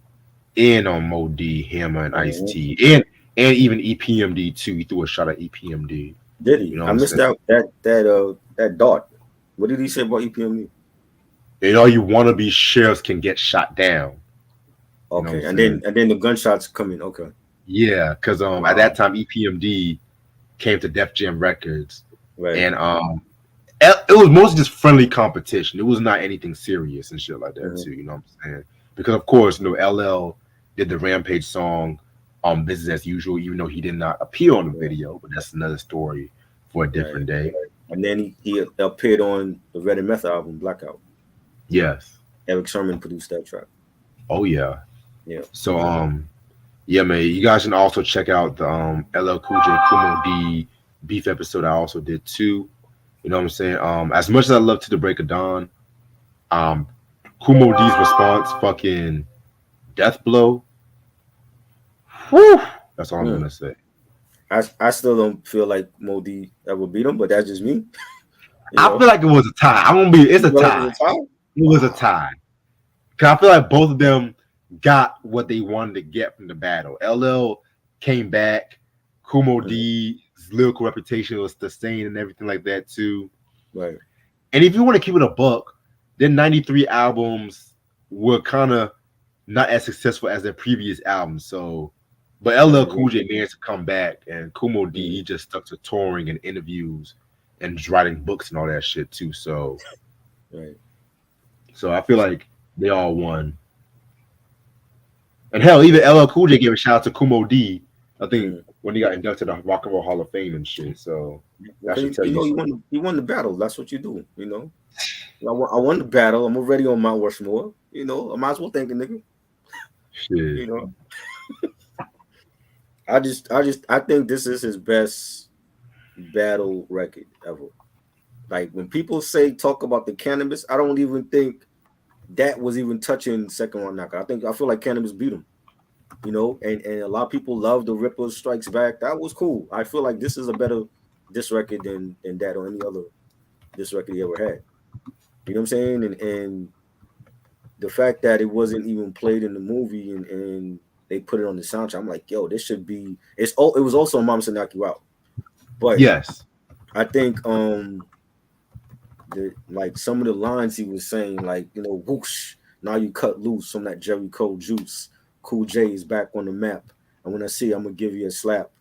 in on Mo D, Hammer, and Ice-T, and even EPMD too. He threw a shot at EPMD. Did he? You know I missed out that dart. What did he say about EPMD? And all you wannabe sheriffs can get shot down. Okay, you know and then the gunshots come in. Okay. Yeah, because at that time EPMD came to Def Jam Records, and it was mostly just friendly competition. It was not anything serious and shit like that too. You know what I'm saying? Because of course, you know, LL did the Rampage song on Business as Usual, even though he did not appear on the video. But that's another story for a different day. And then he appeared on the Red and Meth album, Blackout. Yes. Eric Sermon produced that track. Oh yeah. Yeah. So yeah, man, you guys can also check out the LL Cool J Kumo D beef episode I also did too. You know what I'm saying? As much as I love To the Break of Dawn, Kumo D's response, fucking death blow. Whew, that's all I'm gonna say. I still don't feel like Mo D ever beat him, but that's just me. I feel like it was a tie. It's a tie. It was a tie. Cause I feel like both of them got what they wanted to get from the battle. LL came back. Kumo D's lyrical reputation was sustained and everything like that too. Right. And if you want to keep it a buck, their 93 albums were kind of not as successful as their previous albums. So, but LL Cool J managed to come back, and Kumo D, he just stuck to touring and interviews and writing books and all that shit too. So, so I feel like they all won. And hell, even LL Cool J gave a shout out to Kumo D, I think, when he got inducted to the Rock and Roll Hall of Fame and shit. So that should tell you. He won the battle. That's what you do, you know. I won the battle. I'm already on Mount Rushmore. You know, I might as well thank a nigga. Shit. You know. I think this is his best battle record ever. Like when people talk about the Cannabis, I don't even think that was even touching Second Round Knockout. I feel like Cannabis beat him. You know, and a lot of people love the Ripper Strikes Back. That was cool. I feel like this is a better diss record than that or any other diss record he ever had. You know what I'm saying? And the fact that it wasn't even played in the movie and they put it on the soundtrack, I'm like, yo, this should be. It was also Mama Said Knock You Out, but yes, I think like some of the lines he was saying, like, you know, whoosh, now you cut loose from that Jerry Cole juice. Cool J is back on the map, and when I see you, I'm gonna give you a slap.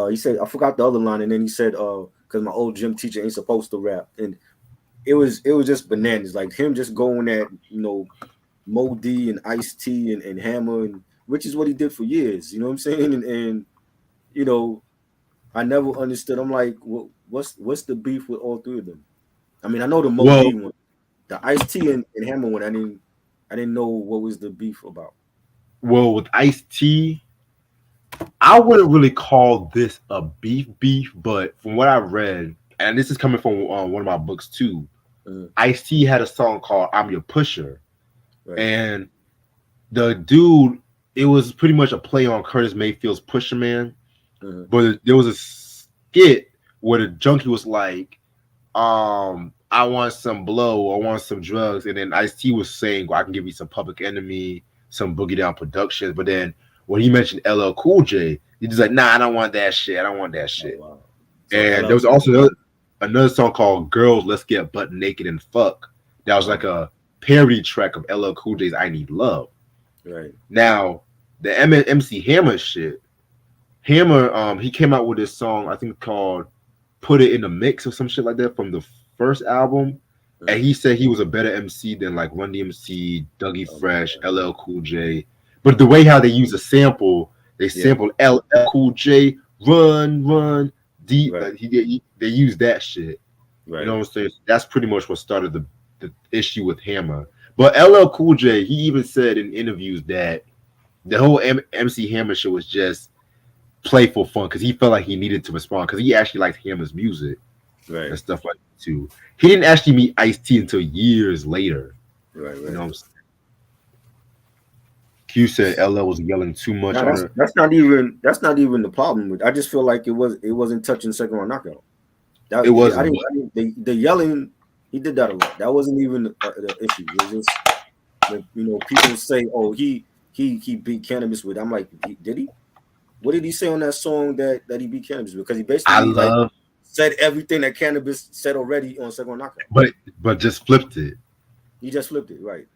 He said, I forgot the other line, and then he said, because my old gym teacher ain't supposed to rap, and it was just bananas, like him just going at, you know, Mo D and Ice-T and Hammer, and which is what he did for years. You know what I'm saying? And you know, I never understood. I'm like, what's the beef with all three of them? I mean, I know the Mo D one, the Ice-T and Hammer one. I didn't know what was the beef about. Well, with Ice-T, I wouldn't really call this a beef, but from what I read, and this is coming from one of my books too, Ice-T had a song called "I'm Your Pusher," and the dude, it was pretty much a play on Curtis Mayfield's Pusher Man, but there was a skit where the junkie was like, I want some blow, I want some drugs, and then Ice-T was saying, well, I can give you some Public Enemy, some Boogie Down Productions, but then when he mentioned LL Cool J, he was like, nah, I don't want that shit. I don't want that shit. Oh, wow. So and there was also another song called Girls, Let's Get Butt Naked and Fuck. That was like a parody track of LL Cool J's I Need Love. Right. Now, the MC Hammer shit, Hammer, he came out with this song, I think called Put It in the Mix or some shit like that from the first album. And he said he was a better MC than like Run DMC, Dougie Fresh, LL Cool J. But the way how they use a sample, they sampled LL Cool J, Run, Deep. Right. They use that shit. Right. You know what I'm saying? That's pretty much what started the issue with Hammer. But LL Cool J, he even said in interviews that the whole MC Hammer shit was just playful fun because he felt like he needed to respond because he actually liked Hammer's music Right. and stuff like that too. He didn't actually meet Ice-T until years later. Right. You know what I'm saying? Q said LL was yelling too much on her. That's not even the problem with. I just feel like it wasn't touching second round knockout. It wasn't. The yelling, he did that a lot. That wasn't even the issue. It was just people say, oh, he beat Cannabis with. I'm like, did he? What did he say on that song that he beat Cannabis with? Because he basically said everything that Cannabis said already on second round knockout. But just flipped it. He just flipped it, right?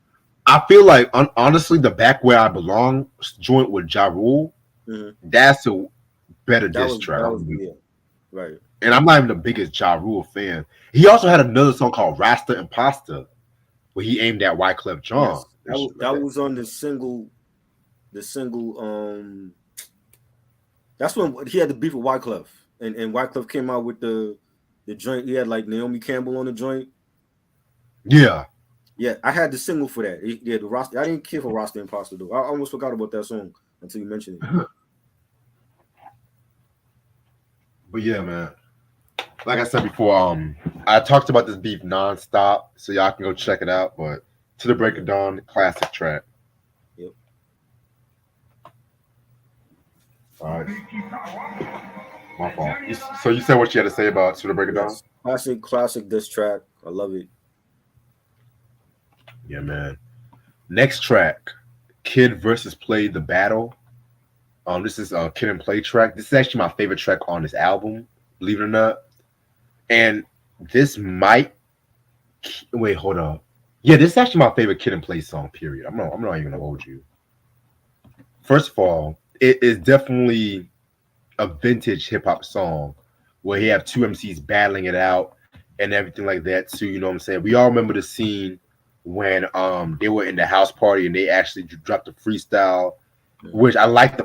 I feel like honestly, the Back Where I Belong joint with Ja Rule, that's a better diss track. Yeah, right. And I'm not even the biggest Ja Rule fan. He also had another song called Rasta Imposter, where he aimed at Wyclef Jean. Yes, that was on the single. That's when he had the beef with Wyclef, and Wyclef came out with the joint. He had like Naomi Campbell on the joint. Yeah. Yeah, I had the single for that. Yeah, the Rasta. I didn't care for Rasta Imposter though. I almost forgot about that song until you mentioned it. But yeah, man. Like I said before, I talked about this beef nonstop, so y'all can go check it out. But To the Break of Dawn, classic track. Yep. All right. My fault. So you said what you had to say about To the Break of Dawn? Classic diss track. I love it. Yeah, man. Next track, Kid versus Play the Battle. This is a Kid and Play track. This is actually my favorite track on this album, believe it or not. And this might wait, hold up. Yeah, this is actually my favorite Kid and Play song, period. I'm not even gonna hold you. First of all, it is definitely a vintage hip-hop song where you have two MCs battling it out and everything like that too. You know what I'm saying? We all remember the scene when they were in the house party and they actually dropped a freestyle, which I like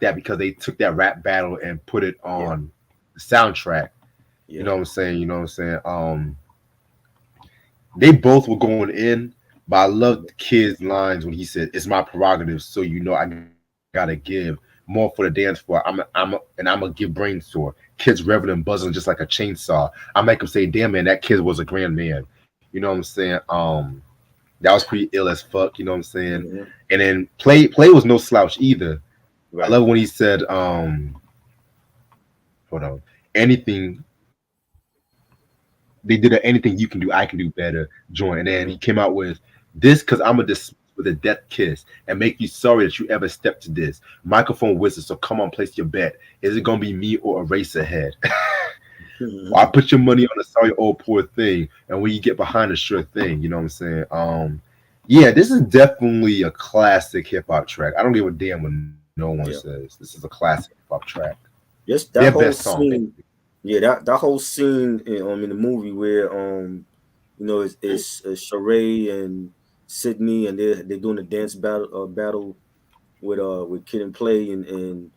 that because they took that rap battle and put it on the soundtrack. Yeah. You know what I'm saying? They both were going in, but I love the Kid's lines when he said, "It's my prerogative, so you know I gotta give more for the dance floor. I'm gonna give brains to her." Kid's revving and buzzing just like a chainsaw. I make him say, "Damn man, that kid was a grand man." You know what I'm saying? That was pretty ill as fuck. You know what I'm saying? Mm-hmm. And then play was no slouch either. Right. I love when he said, "Hold on, anything." They did anything you can do, I can do better. Join, and then he came out with this because I'm a dismiss with a death kiss and make you sorry that you ever stepped to this microphone wizard. So come on, place your bet. Is it gonna be me or a race ahead? I put your money on a sorry old poor thing, and when you get behind a sure thing, you know what I'm saying? Yeah, this is definitely a classic hip hop track. I don't give a damn what no one says. This is a classic hip hop track. Yes, that whole scene. Yeah, that whole scene in the movie where it's Sheree and Sydney and they're doing a dance battle with Kid and Play and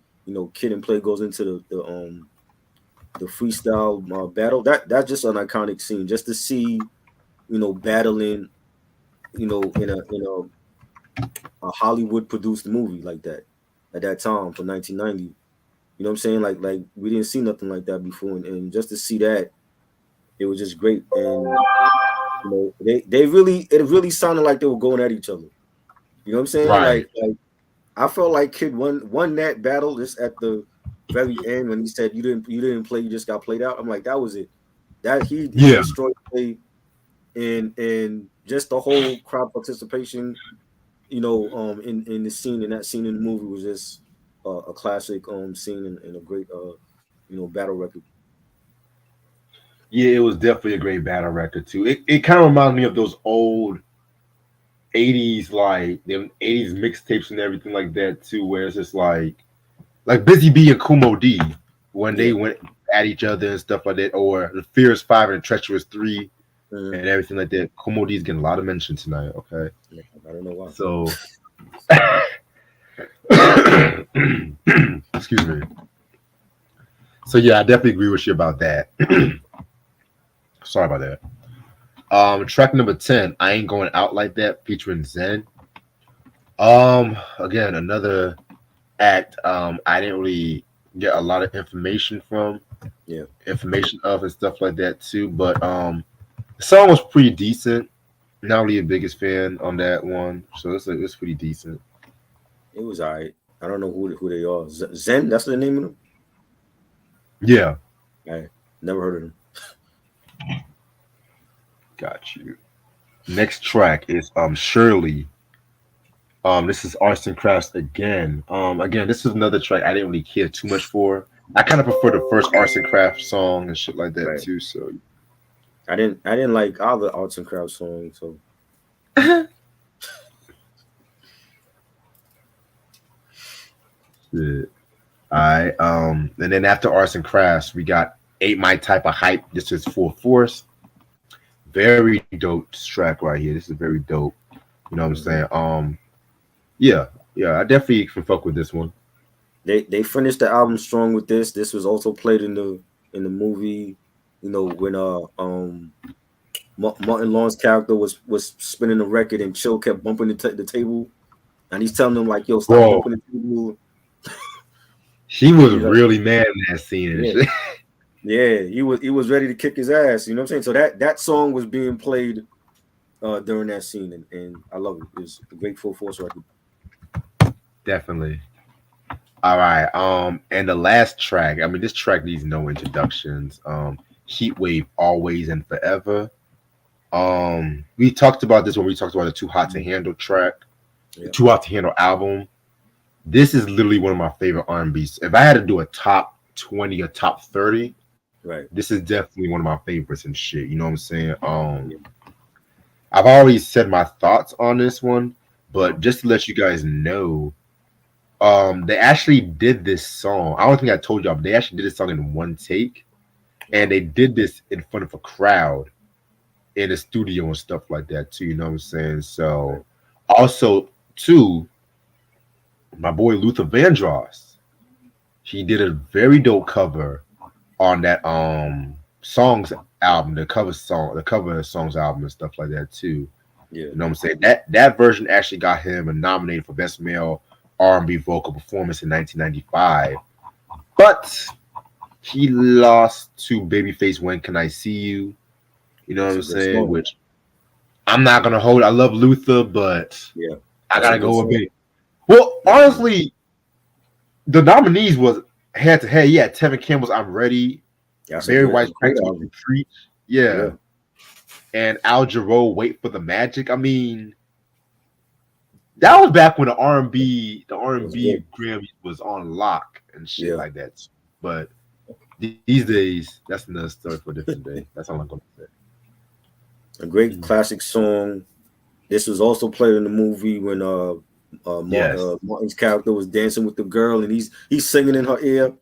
Kid and Play goes into the freestyle battle. That's just an iconic scene just to see battling in a Hollywood produced movie like that at that time for 1990. You know what I'm saying? Like we didn't see nothing like that before, and just to see that, it was just great. And it really sounded like they were going at each other. You know what I'm saying? Right. Like I felt like Kid won that battle just at the very end when he said you didn't play, you just got played out. I'm like, that was it. That he destroyed Play, and just the whole crowd participation. In the scene, and that scene in the movie was just a classic scene and a great battle record. Yeah, it was definitely a great battle record too. It kind of reminds me of those old 80s, like them 80s mixtapes and everything like that too, where it's just like Busy Bee and Kumo D when they went at each other and stuff like that, or the Fierce 5 and the Treacherous 3 and everything like that. Kumo D's getting a lot of mention tonight. Okay, I don't know why. So. Excuse me. So yeah, I definitely agree with you about that. Sorry about that. Track number 10, I Ain't Going Out Like That, featuring Zen. Again, another act I didn't really get a lot of information from, information of and stuff like that too. But the song was pretty decent. Not really the biggest fan on that one, so it's pretty decent. It was alright. I don't know who they are. Zen, that's the name of them. Yeah, I never heard of them. got you. Next track is Shirley. This is Arts and Crafts again. Again, this is another track I didn't really care too much for. I kind of prefer the first Arts and Crafts song and shit like that too. So I didn't like all the Arts and Crafts songs. So shit. All right. And then after Arts and Crafts, we got Ain't My Type of Hype. This is Full Force. Very dope track right here. This is very dope. You know what I'm saying? Yeah, I definitely can fuck with this one. They finished the album strong with this. This was also played in the movie. You know, when Martin Lawrence's character was spinning the record and Chill kept bumping the table, and he's telling them like, "Yo, stop bumping the table." He was really mad in that scene. Yeah. Yeah, he was ready to kick his ass. You know what I'm saying? So that song was being played during that scene, and I love it. It's a great Full Force record. Definitely. All right. And the last track. I mean, this track needs no introductions. Heat Wave, Always and Forever. We talked about this when we talked about the Too Hot to Handle track, the Too Hot to Handle album. This is literally one of my favorite R&Bs. If I had to do a top 20 or top 30, right, this is definitely one of my favorites and shit. You know what I'm saying? I've already said my thoughts on this one, but just to let you guys know, they actually did this song. I don't think I told y'all, but they actually did this song in one take, and they did this in front of a crowd in a studio and stuff like that too. You know what I'm saying? So, also too, my boy Luther Vandross, he did a very dope cover on that songs album, the cover songs album and stuff like that too. Yeah, you know what I'm saying? That version actually got him nominated for Best Male R&B Vocal Performance in 1995, but he lost to Babyface When Can I See You? You know what I'm saying? Song. Which I'm not gonna hold. I love Luther, but yeah, I gotta go with it. Well, honestly, the nominees was head to head. Yeah, Tevin Campbell's "I'm Ready," Barry White's "Practice Retreat," yeah, and Al Jarreau "Wait for the Magic." I mean, that was back when the R&B Grammy was on lock and shit like that. But these days, that's another story for a different day. That's all I'm gonna say. A great classic song. This was also played in the movie when Martin's character was dancing with the girl and he's singing in her ear.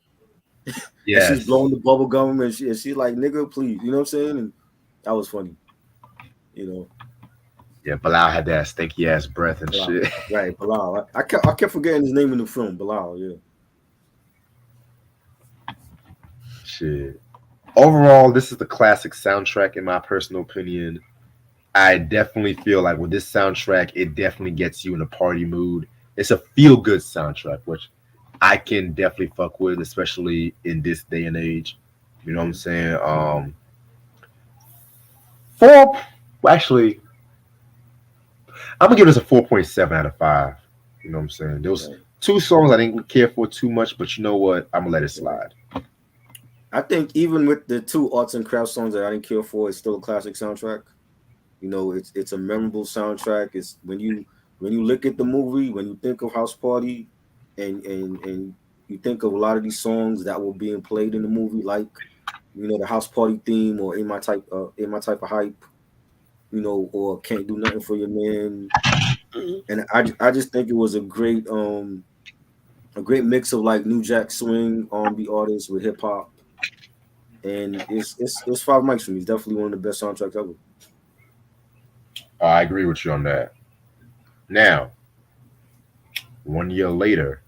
Yeah, she's blowing the bubble gum and she's like, "Nigga, please," you know what I'm saying? And that was funny, you know. Yeah, Bilal had that stinky ass breath and shit. Right, Bilal. I kept forgetting his name in the film, Bilal. Yeah. Shit. Overall, this is the classic soundtrack in my personal opinion. I definitely feel like with this soundtrack, it definitely gets you in a party mood. It's a feel-good soundtrack, which I can definitely fuck with, especially in this day and age. You know what I'm saying? I'm gonna give this a 4.7 out of 5. You know what I'm saying? There was 2 songs I didn't care for too much, but you know what? I'm gonna let it slide. I think even with the 2 Arts and Crafts songs that I didn't care for, it's still a classic soundtrack. You know, it's a memorable soundtrack. It's when you look at the movie, when you think of House Party, and you think of a lot of these songs that were being played in the movie, like, you know, the House Party theme, or in my type of hype, you know, or Can't Do Nothing for Your Man. And I just think it was a great mix of like New Jack Swing R&B artists with hip hop. And it's 5 mics for me. It's definitely one of the best soundtracks ever. I agree with you on that. Now, 1 year later,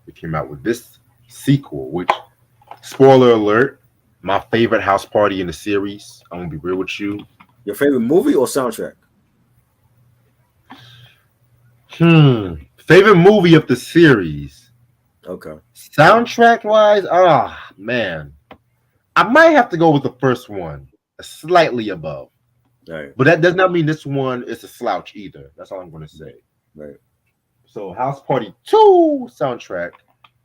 we came out with this sequel, which, spoiler alert, my favorite house party in the series. I'm gonna be real with you. Your favorite movie or soundtrack? Favorite movie of the series. Okay. Soundtrack wise, man, I might have to go with the first one, slightly above. Right. But that does not mean this one is a slouch either. That's all I'm going to say. Right. So House Party 2 soundtrack.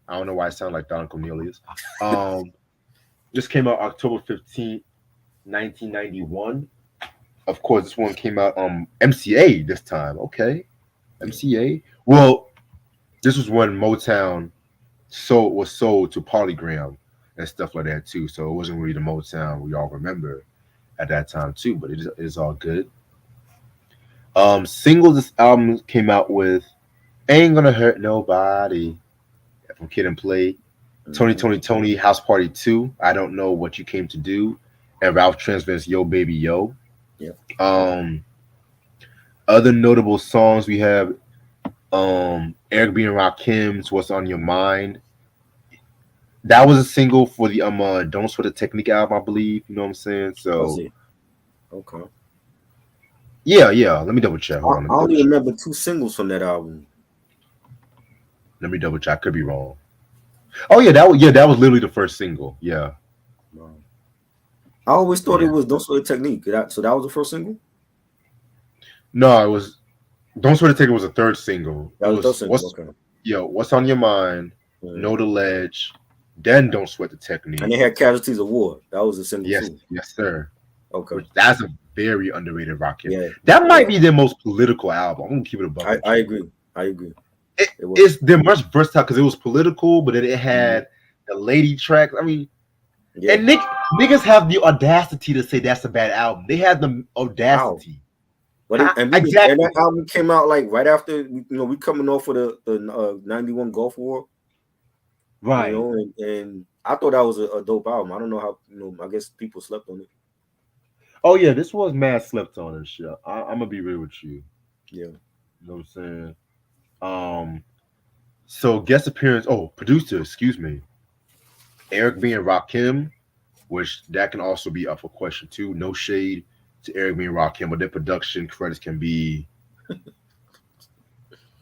I don't know why I sound like Don Cornelius. This came out October 15th, 1991. Of course, this one came out MCA this time. Okay. MCA. Well, this was when Motown was sold to Polygram and stuff like that too. So it wasn't really the Motown we all remember at that time too, but it is all good. Singles this album came out with Ain't Gonna Hurt Nobody from Kid and Play, Tony, House Party 2, I Don't Know What You Came to Do, and Ralph Tresvant's Yo Baby Yo. Yep. Other notable songs we have Eric B. and Rakim's What's on Your Mind. That was a single for the Don't Sweat the Technique album, I believe. You know what I'm saying? So okay. Yeah. Let me double check. I only remember 2 singles from that album. Let me double check. I could be wrong. Oh yeah, that was literally the first single. Yeah. Wow. I always thought it was Don't Sweat the Technique. So that was the first single? No, it was Don't Sweat the Technique was the third single. That was the third single. Okay. What's on Your Mind? Know the Ledge. Then Don't Sweat the Technique. And they had Casualties of War. That was the single too. Yes, sir. Okay. That's a very underrated rock hit. Yeah. That might be their most political album. I'm gonna keep it above. I agree. They're much versatile because it was political, but then it had the lady tracks. I mean, and niggas have the audacity to say that's a bad album. They had the audacity. Wow. And that album came out like right after we coming off of the 91 Gulf War. Right. And I thought that was a dope album. I don't know how I guess people slept on it. Oh yeah, this was mad slept on and shit. I'm gonna be real with you. Yeah. You know what I'm saying? So guest appearance, producer, excuse me. Eric B. and Rakim, which that can also be up for question too. No shade to Eric B. and Rakim, but their production credits can be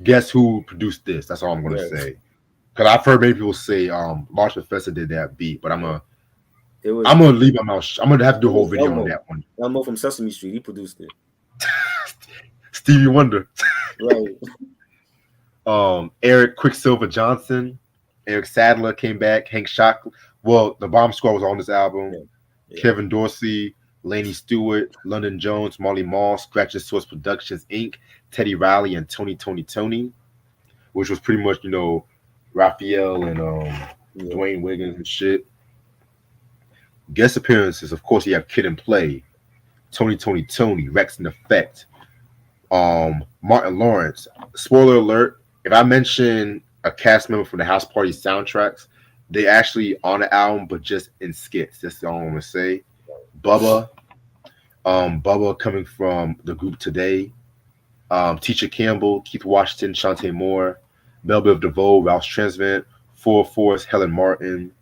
guess who produced this? That's all I'm gonna say. Because I've heard many people say Large Professor did that beat, but I'm gonna leave my mouth. I'm gonna have to do a whole video on that one. Elmo from Sesame Street, he produced it. Stevie Wonder. Right. Eric Quicksilver Johnson, Eric Sadler came back. Hank Shock. Well, the Bomb Squad was on this album. Yeah. Kevin Dorsey, Laney Stewart, London Jones, Marley Marl, Scratch and Source Productions Inc., Teddy Riley, and Tony, which was pretty much Raphael and Dwayne Wiggins and shit. Guest appearances, of course, you have Kid and Play, Tony, Rex and Effect, Martin Lawrence. Spoiler alert: if I mention a cast member from the House Party soundtracks, they actually on the album, but just in skits. That's all I'm gonna say. Bubba coming from the group Today, Teacher Campbell, Keith Washington, Shantae Moore, Belle Biv DeVoe, Ralph Tresvant, Full Force, Helen Martin,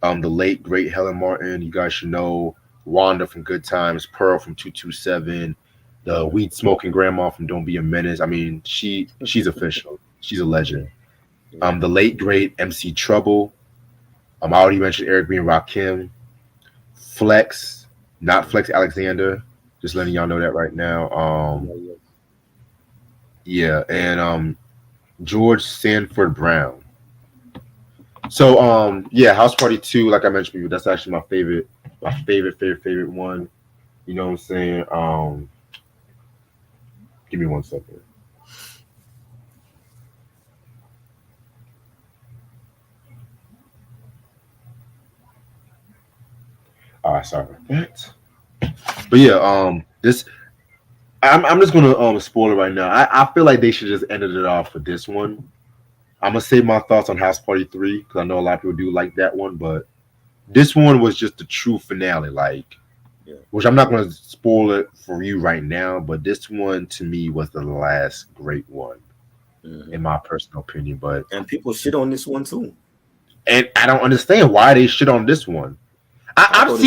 the late great Helen Martin. You guys should know Wanda from Good Times, Pearl from 227, the weed smoking grandma from Don't Be a Menace. I mean, she's official. She's a legend. The late great MC Trouble. I already mentioned Eric B. and Rakim. Flex, not Flex Alexander. Just letting y'all know that right now. And George Sanford Brown. So House Party 2, like I mentioned to you, that's actually my favorite one. You know what I'm saying? Give me 1 second. Sorry about that. But yeah, this I'm just gonna spoil it right now. I feel like they should just ended it off for this one. I'm gonna save my thoughts on House Party 3 because I know a lot of people do like that one, but this one was just the true finale, which I'm not gonna spoil it for you right now, but this one to me was the last great one, in my personal opinion. And people shit on this one too, and I don't understand why they shit on this one. I've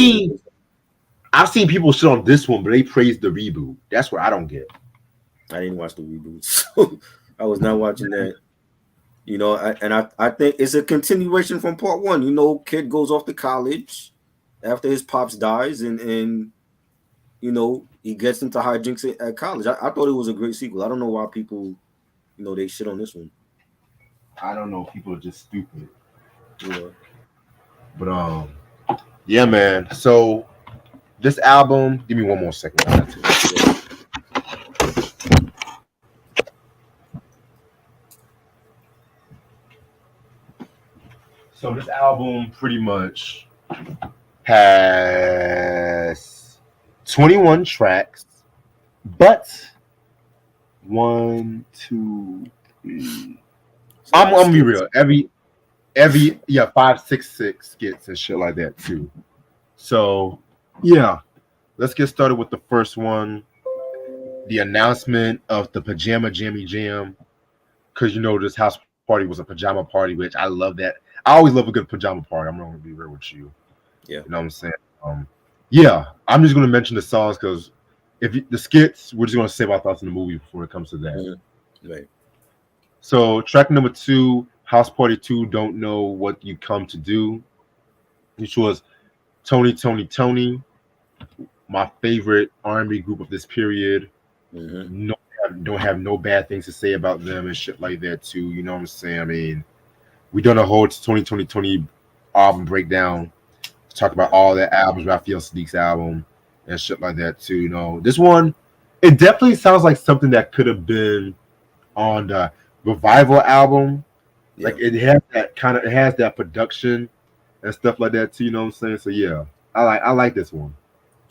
seen people shit on this one, but they praise the reboot. That's what I don't get. I didn't watch the reboot, so I was not watching that. You know, I think it's a continuation from part one. You know, kid goes off to college after his pops dies, and you know he gets into hijinks at college. I thought it was a great sequel. I don't know why people, you know, they shit on this one. I don't know. People are just stupid. Yeah. But yeah, man. So this album, give me one more second. So this album pretty much has 21 tracks, but 1, 2, 3. I'm gonna be real. Every 5, 6 skits and shit like that too. So yeah, let's get started with the first one. The announcement of the Pajama Jammy Jam, because you know this house party was a pajama party, which I love that. I always love a good pajama party. I'm not gonna be real with you. Yeah, you know what I'm saying. Yeah, I'm just gonna mention the songs because the skits, we're just gonna say our thoughts on the movie before it comes to that. Mm-hmm. Right. So track number 2, House Party 2, Don't Know What You Come to Do, which was Tony, my favorite R&B group of this period. Mm-hmm. No, don't have no bad things to say about them and shit like that too. You know what I'm saying? I mean, we done a whole 2020 album breakdown to talk about all the albums, Raphael Sadiq's album and shit like that too. You know, this one, it definitely sounds like something that could have been on the Revival album. Yeah. Like it has that production and stuff like that too. You know what I'm saying? So yeah, I like this one.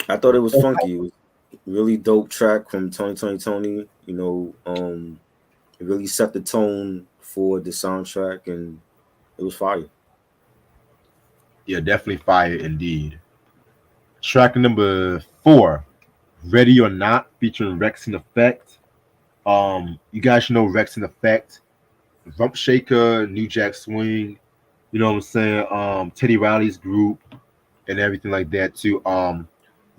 I thought it was funky. It was a really dope track from Tony. You know, it really set the tone for the soundtrack, and it was fire. Yeah, definitely fire indeed. Track number 4, Ready or Not, featuring Wreckx-n-Effect. You guys should know Wreckx-n-Effect, Rump Shaker, New Jack Swing, you know what I'm saying? Teddy Riley's group and everything like that too.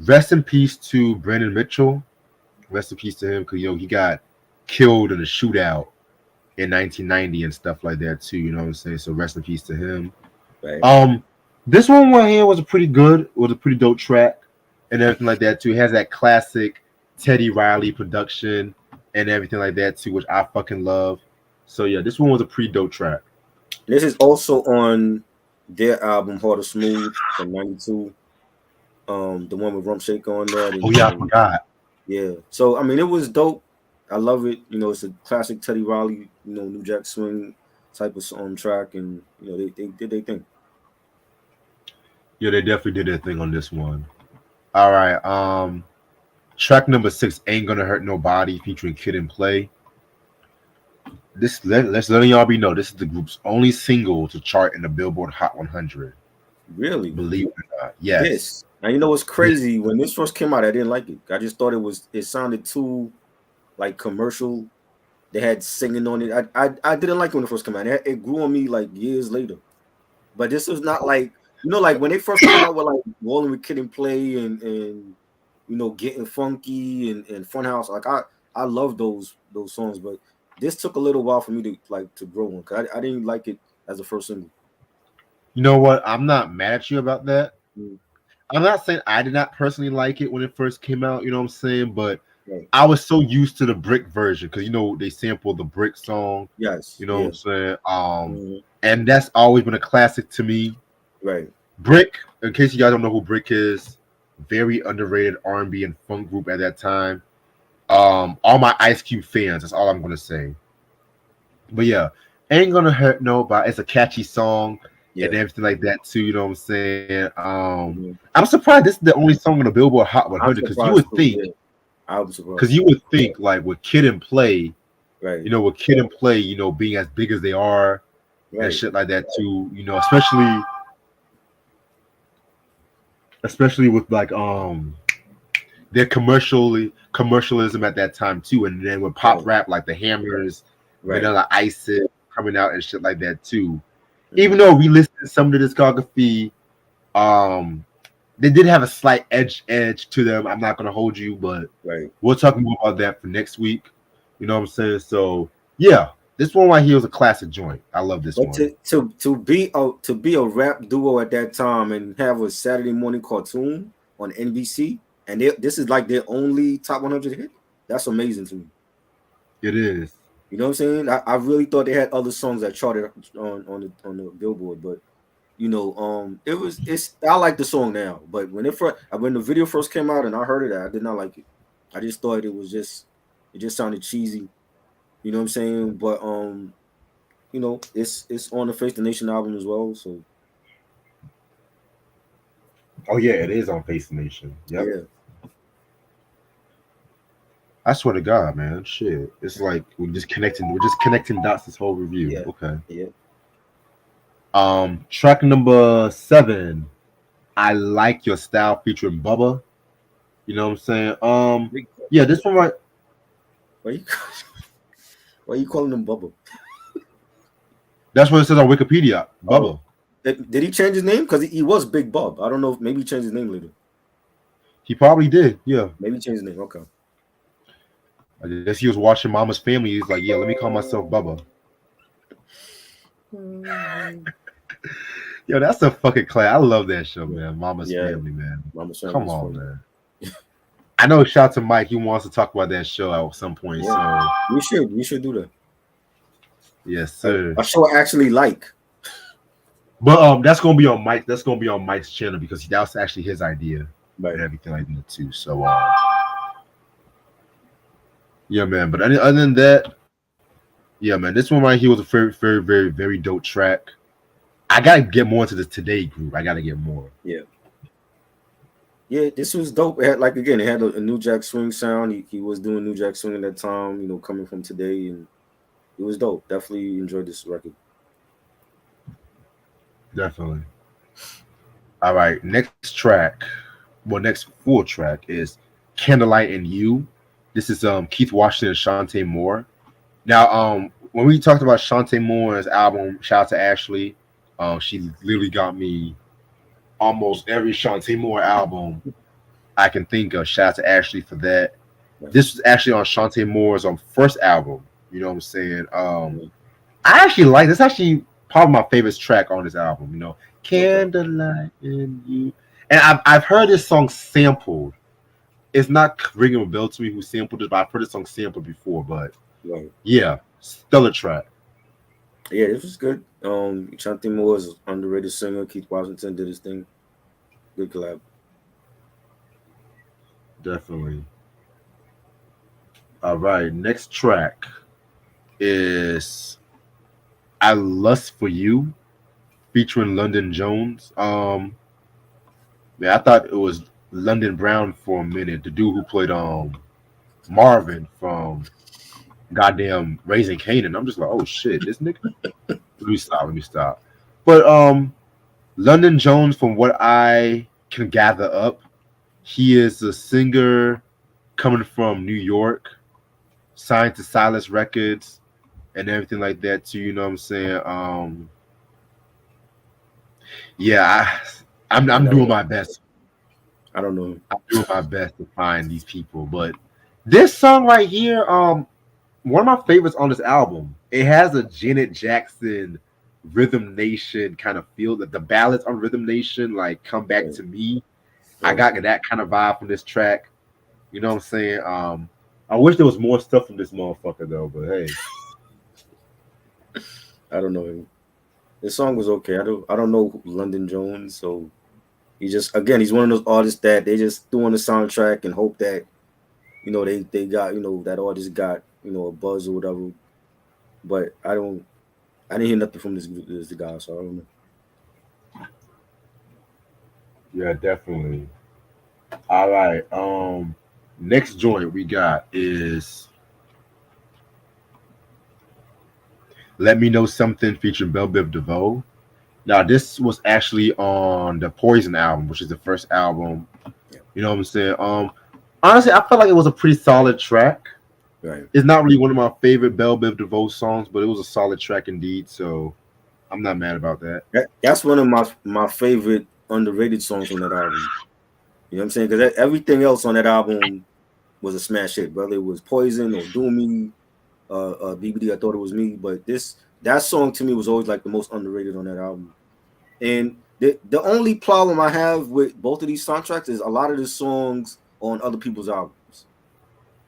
Rest in peace to Brandon Mitchell. Rest in peace to him, because you know he got killed in a shootout in 1990 and stuff like that too. You know what I'm saying? So rest in peace to him. Right. This one right here was a pretty dope track and everything like that too. It has that classic Teddy Riley production and everything like that too, which I fucking love. So yeah, this one was a pretty dope track. This is also on their album Hard or Smooth from '92. The one with Rump Shaker on there. Oh yeah, I forgot. Yeah. So I mean, it was dope. I love it. You know, it's a classic Teddy Riley, you know, New Jack Swing type of track, and you know, they did their thing. Yeah, they definitely did their thing on this one. All right. Track number 6, Ain't Gonna Hurt Nobody, featuring Kid and Play. Let's let y'all know this is the group's only single to chart in the Billboard Hot 100. Really? Believe it or not. Yes. Yes. Now you know what's crazy? When this first came out, I didn't like it. I just thought it sounded too like commercial. They had singing on it. I didn't like it when it first came out. It grew on me like years later. But this was not like, you know, like when they first came out with like Rolling with Kid and Play and you know, Getting Funky and Funhouse. Like I love those songs, but this took a little while for me to grow on, because I didn't like it as a first single. You know what? I'm not mad at you about that. I'm not saying I did not personally like it when it first came out, you know what I'm saying? But right. I was so used to the Brick version, because, you know, they sampled the Brick song. Yes. You know what I'm saying? And that's always been a classic to me. Right. Brick, in case you guys don't know who Brick is, very underrated R&B and funk group at that time. All my Ice Cube fans, that's all I'm going to say. But yeah, Ain't Gonna Hurt Nobody. It's a catchy song. Yeah. And everything like that too, you know what I'm saying? I'm surprised this is the only song on the Billboard Hot 100, because you would think, like with Kid and Play, right? You know, with Kid and Play, you know, being as big as they are, right, and shit like that too, you know, especially with like their commercialism at that time too, and then with pop rap like the Hammers, Vanilla Ice coming out and shit like that too. Even though we listened to some of the discography, they did have a slight edge to them. I'm not gonna hold you, but we'll talk more about that for next week. You know what I'm saying? So yeah, This one right here was a classic joint. I love this But one. to be a rap duo at that time and have a Saturday morning cartoon on NBC, and this is like their only top 100 hit. That's amazing to me. It is. You know what I'm saying? I really thought they had other songs that charted on the Billboard, but it's I like the song now, but when the video first came out and I heard it, I did not like it. I just thought it just sounded cheesy. You know what I'm saying? But it's on the Face the Nation album as well. So Oh yeah, it is on Face the Nation. Yep. yeah. I swear to God, man, shit. It's like we're just connecting dots this whole review. Yeah. Okay. Yeah. Track number 7. I Like Your Style featuring Bubba. You know what I'm saying? Yeah, this one right. Why you calling him Bubba? That's what it says on Wikipedia. Bubba. Did he change his name? Because he was Big Bub. I don't know if maybe he changed his name later. He probably did, yeah. Maybe he changed his name. Okay. I guess he was watching Mama's Family. He's like, yeah, let me call myself Bubba. Yo, that's a fucking class. I love that show, man. Mama's Family, man. Mama's Family. Come on, man. I know. Shout out to Mike. He wants to talk about that show at some point. Yeah. So we should do that. Yes, sir. A show I actually like. But that's gonna be on Mike. That's gonna be on Mike's channel because that was actually his idea, right? And everything like that too. So, yeah, man. But other than that, yeah, man. This one right here was a very, very, very, very dope track. I gotta get more into the Today group. I gotta get more. Yeah. Yeah, this was dope. It had, like again, it had a New Jack Swing sound. He was doing New Jack Swing at that time, coming from Today, and it was dope. Definitely enjoyed this record. Definitely. All right, next track. Well, next full track is Candlelight and You. This is Keith Washington and Shantae Moore. Now, when we talked about Shantae Moore's album, shout out to Ashley. She literally got me almost every Shantae Moore album I can think of. Shout out to Ashley for that. This was actually on Shantae Moore's first album. You know what I'm saying? I actually like this. Actually, probably my favorite track on this album. Candlelight and You. And I've heard this song sampled. It's not ringing a bell to me who sampled it, but I've heard this song sampled before. But yeah, stellar track. Yeah, this was good. Shantae Moore is an underrated singer. Keith Washington did his thing. Good collab. Definitely. All right, next track is I Lust for You featuring London Jones. I thought it was London Brown for a minute, the dude who played Marvin from goddamn Raising Kanan. I'm just like, oh shit, this nigga. Let me stop. But London Jones, from what I can gather up, he is a singer coming from New York, signed to Silas Records and everything like that too. You know what I'm saying? Yeah, I'm doing my best. I don't know. I'm doing my best to find these people, but this song right here, one of my favorites on this album. It has a Janet Jackson, Rhythm Nation kind of feel. That the ballads on Rhythm Nation, like Come Back to Me. I got that kind of vibe from this track. You know what I'm saying? I wish there was more stuff from this motherfucker though, but hey. I don't know. This song was okay. I don't know London Jones, so he's one of those artists that they just threw on the soundtrack and hope that they got that artist got a buzz or whatever. But I didn't hear nothing from this guy, so I don't know. Yeah, definitely. All right. Next joint we got is Let Me Know Something featuring Belle Biv DeVoe. Now, this was actually on the Poison album, which is the first album. You know what I'm saying? Honestly, I felt like it was a pretty solid track. Right. It's not really one of my favorite Belle Biv DeVoe songs, but it was a solid track indeed. So I'm not mad about that. That's one of my favorite underrated songs on that album. You know what I'm saying? Because everything else on that album was a smash hit, whether it was Poison or Do Me, BBD, I Thought It Was Me, but that song to me was always like the most underrated on that album. And the only problem I have with both of these soundtracks is a lot of the songs on other people's albums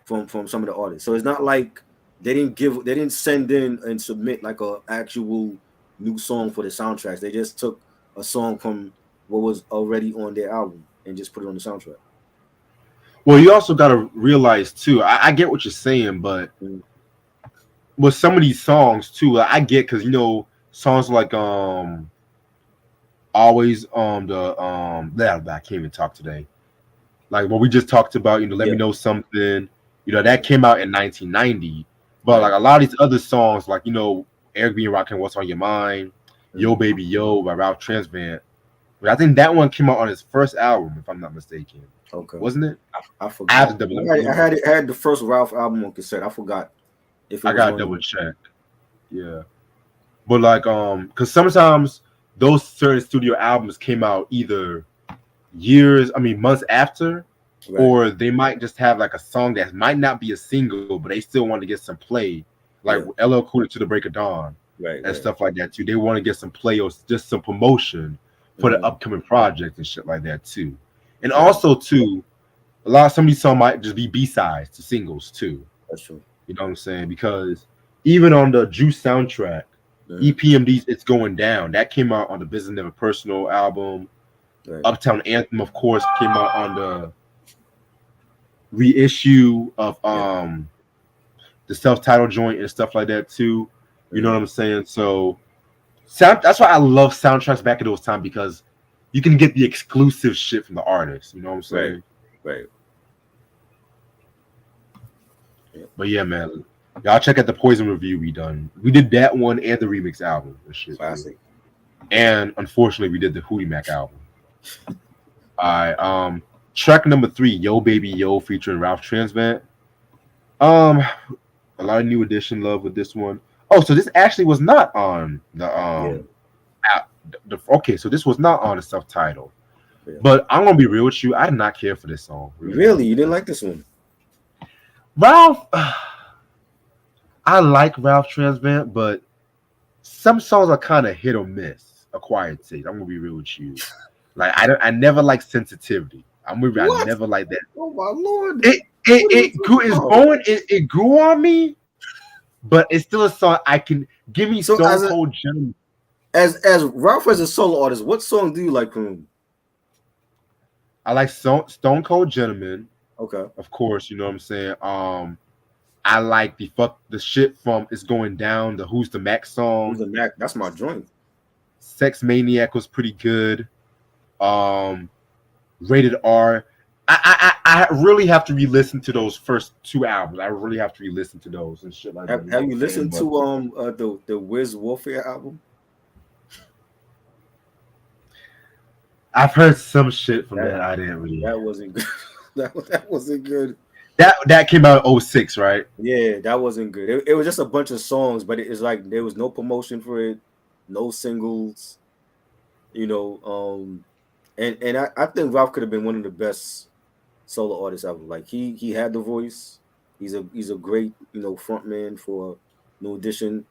from some of the artists. So it's not like they didn't send in and submit like a actual new song for the soundtracks. They just took a song from what was already on their album and just put it on the soundtrack. Well, you also got to realize too. I get what you're saying, but with some of these songs too, I get because songs like always I can't even talk today. Like what we just talked about, Let Me Know Something. That came out in 1990. But like a lot of these other songs, like Eric B. and Rakim, What's on Your Mind, Yo Baby Yo by Ralph Tresvant. But I think that one came out on his first album, if I'm not mistaken. Okay, wasn't it? I forgot. I had the first Ralph album on cassette. I forgot if I got double check. Yeah, but like because sometimes those certain studio albums came out either months after, or they might just have like a song that might not be a single, but they still want to get some play, like LL Cool To the Break of Dawn, and stuff like that too. They want to get some play or just some promotion for the upcoming project and shit like that too. And also too, some of these songs might just be B-sides to singles too. That's true. You know what I'm saying? Because even on the Juice soundtrack, EPMD's It's Going Down, that came out on the Business Never Personal album. Uptown Anthem, of course, came out on the reissue of the self-titled joint and stuff like that too. You know what I'm saying? So that's why I love soundtracks back in those times, because you can get the exclusive shit from the artist. You know what I'm saying? Right. But yeah, man, y'all check out the Poison review we done. We did that one and the remix album and shit. Classic. And unfortunately, we did the Hootie Mac album. All right. Track number 3, Yo Baby Yo, featuring Ralph Tresvant. A lot of New Edition love with this one. Oh, so this actually was not on the okay, so this was not on the self-titled. Yeah. But I'm gonna be real with you, I did not care for this song. Really? You didn't like this one? Ralph, I like Ralph Tresvant, but some songs are kind of hit or miss. Acquired Taste. I'm gonna be real with you. Like I never liked Sensitivity. I never liked that. Oh my lord! It grew on me, but it's still a song I can give me. So Stone Cold Gentleman. As Ralph as a solo artist, what song do you like from him? I like Stone Cold Gentleman. Okay. Of course, you know what I'm saying. I like the shit from It's Going Down, the Who's the Mac song. Who's the Mac? That's my joint. Sex Maniac was pretty good. Rated R. I really have to re-listen to those first 2 albums. I really have to re-listen to those and shit like that. Have you listened to the Wiz Warfare album? I've heard some shit from that. I didn't really. That wasn't good. that wasn't good. That came out in 2006, right? Yeah, that wasn't good. It was just a bunch of songs, but it's like there was no promotion for it, no singles, and I think Ralph could have been one of the best solo artists ever. Like he had the voice. He's a great frontman for New Edition,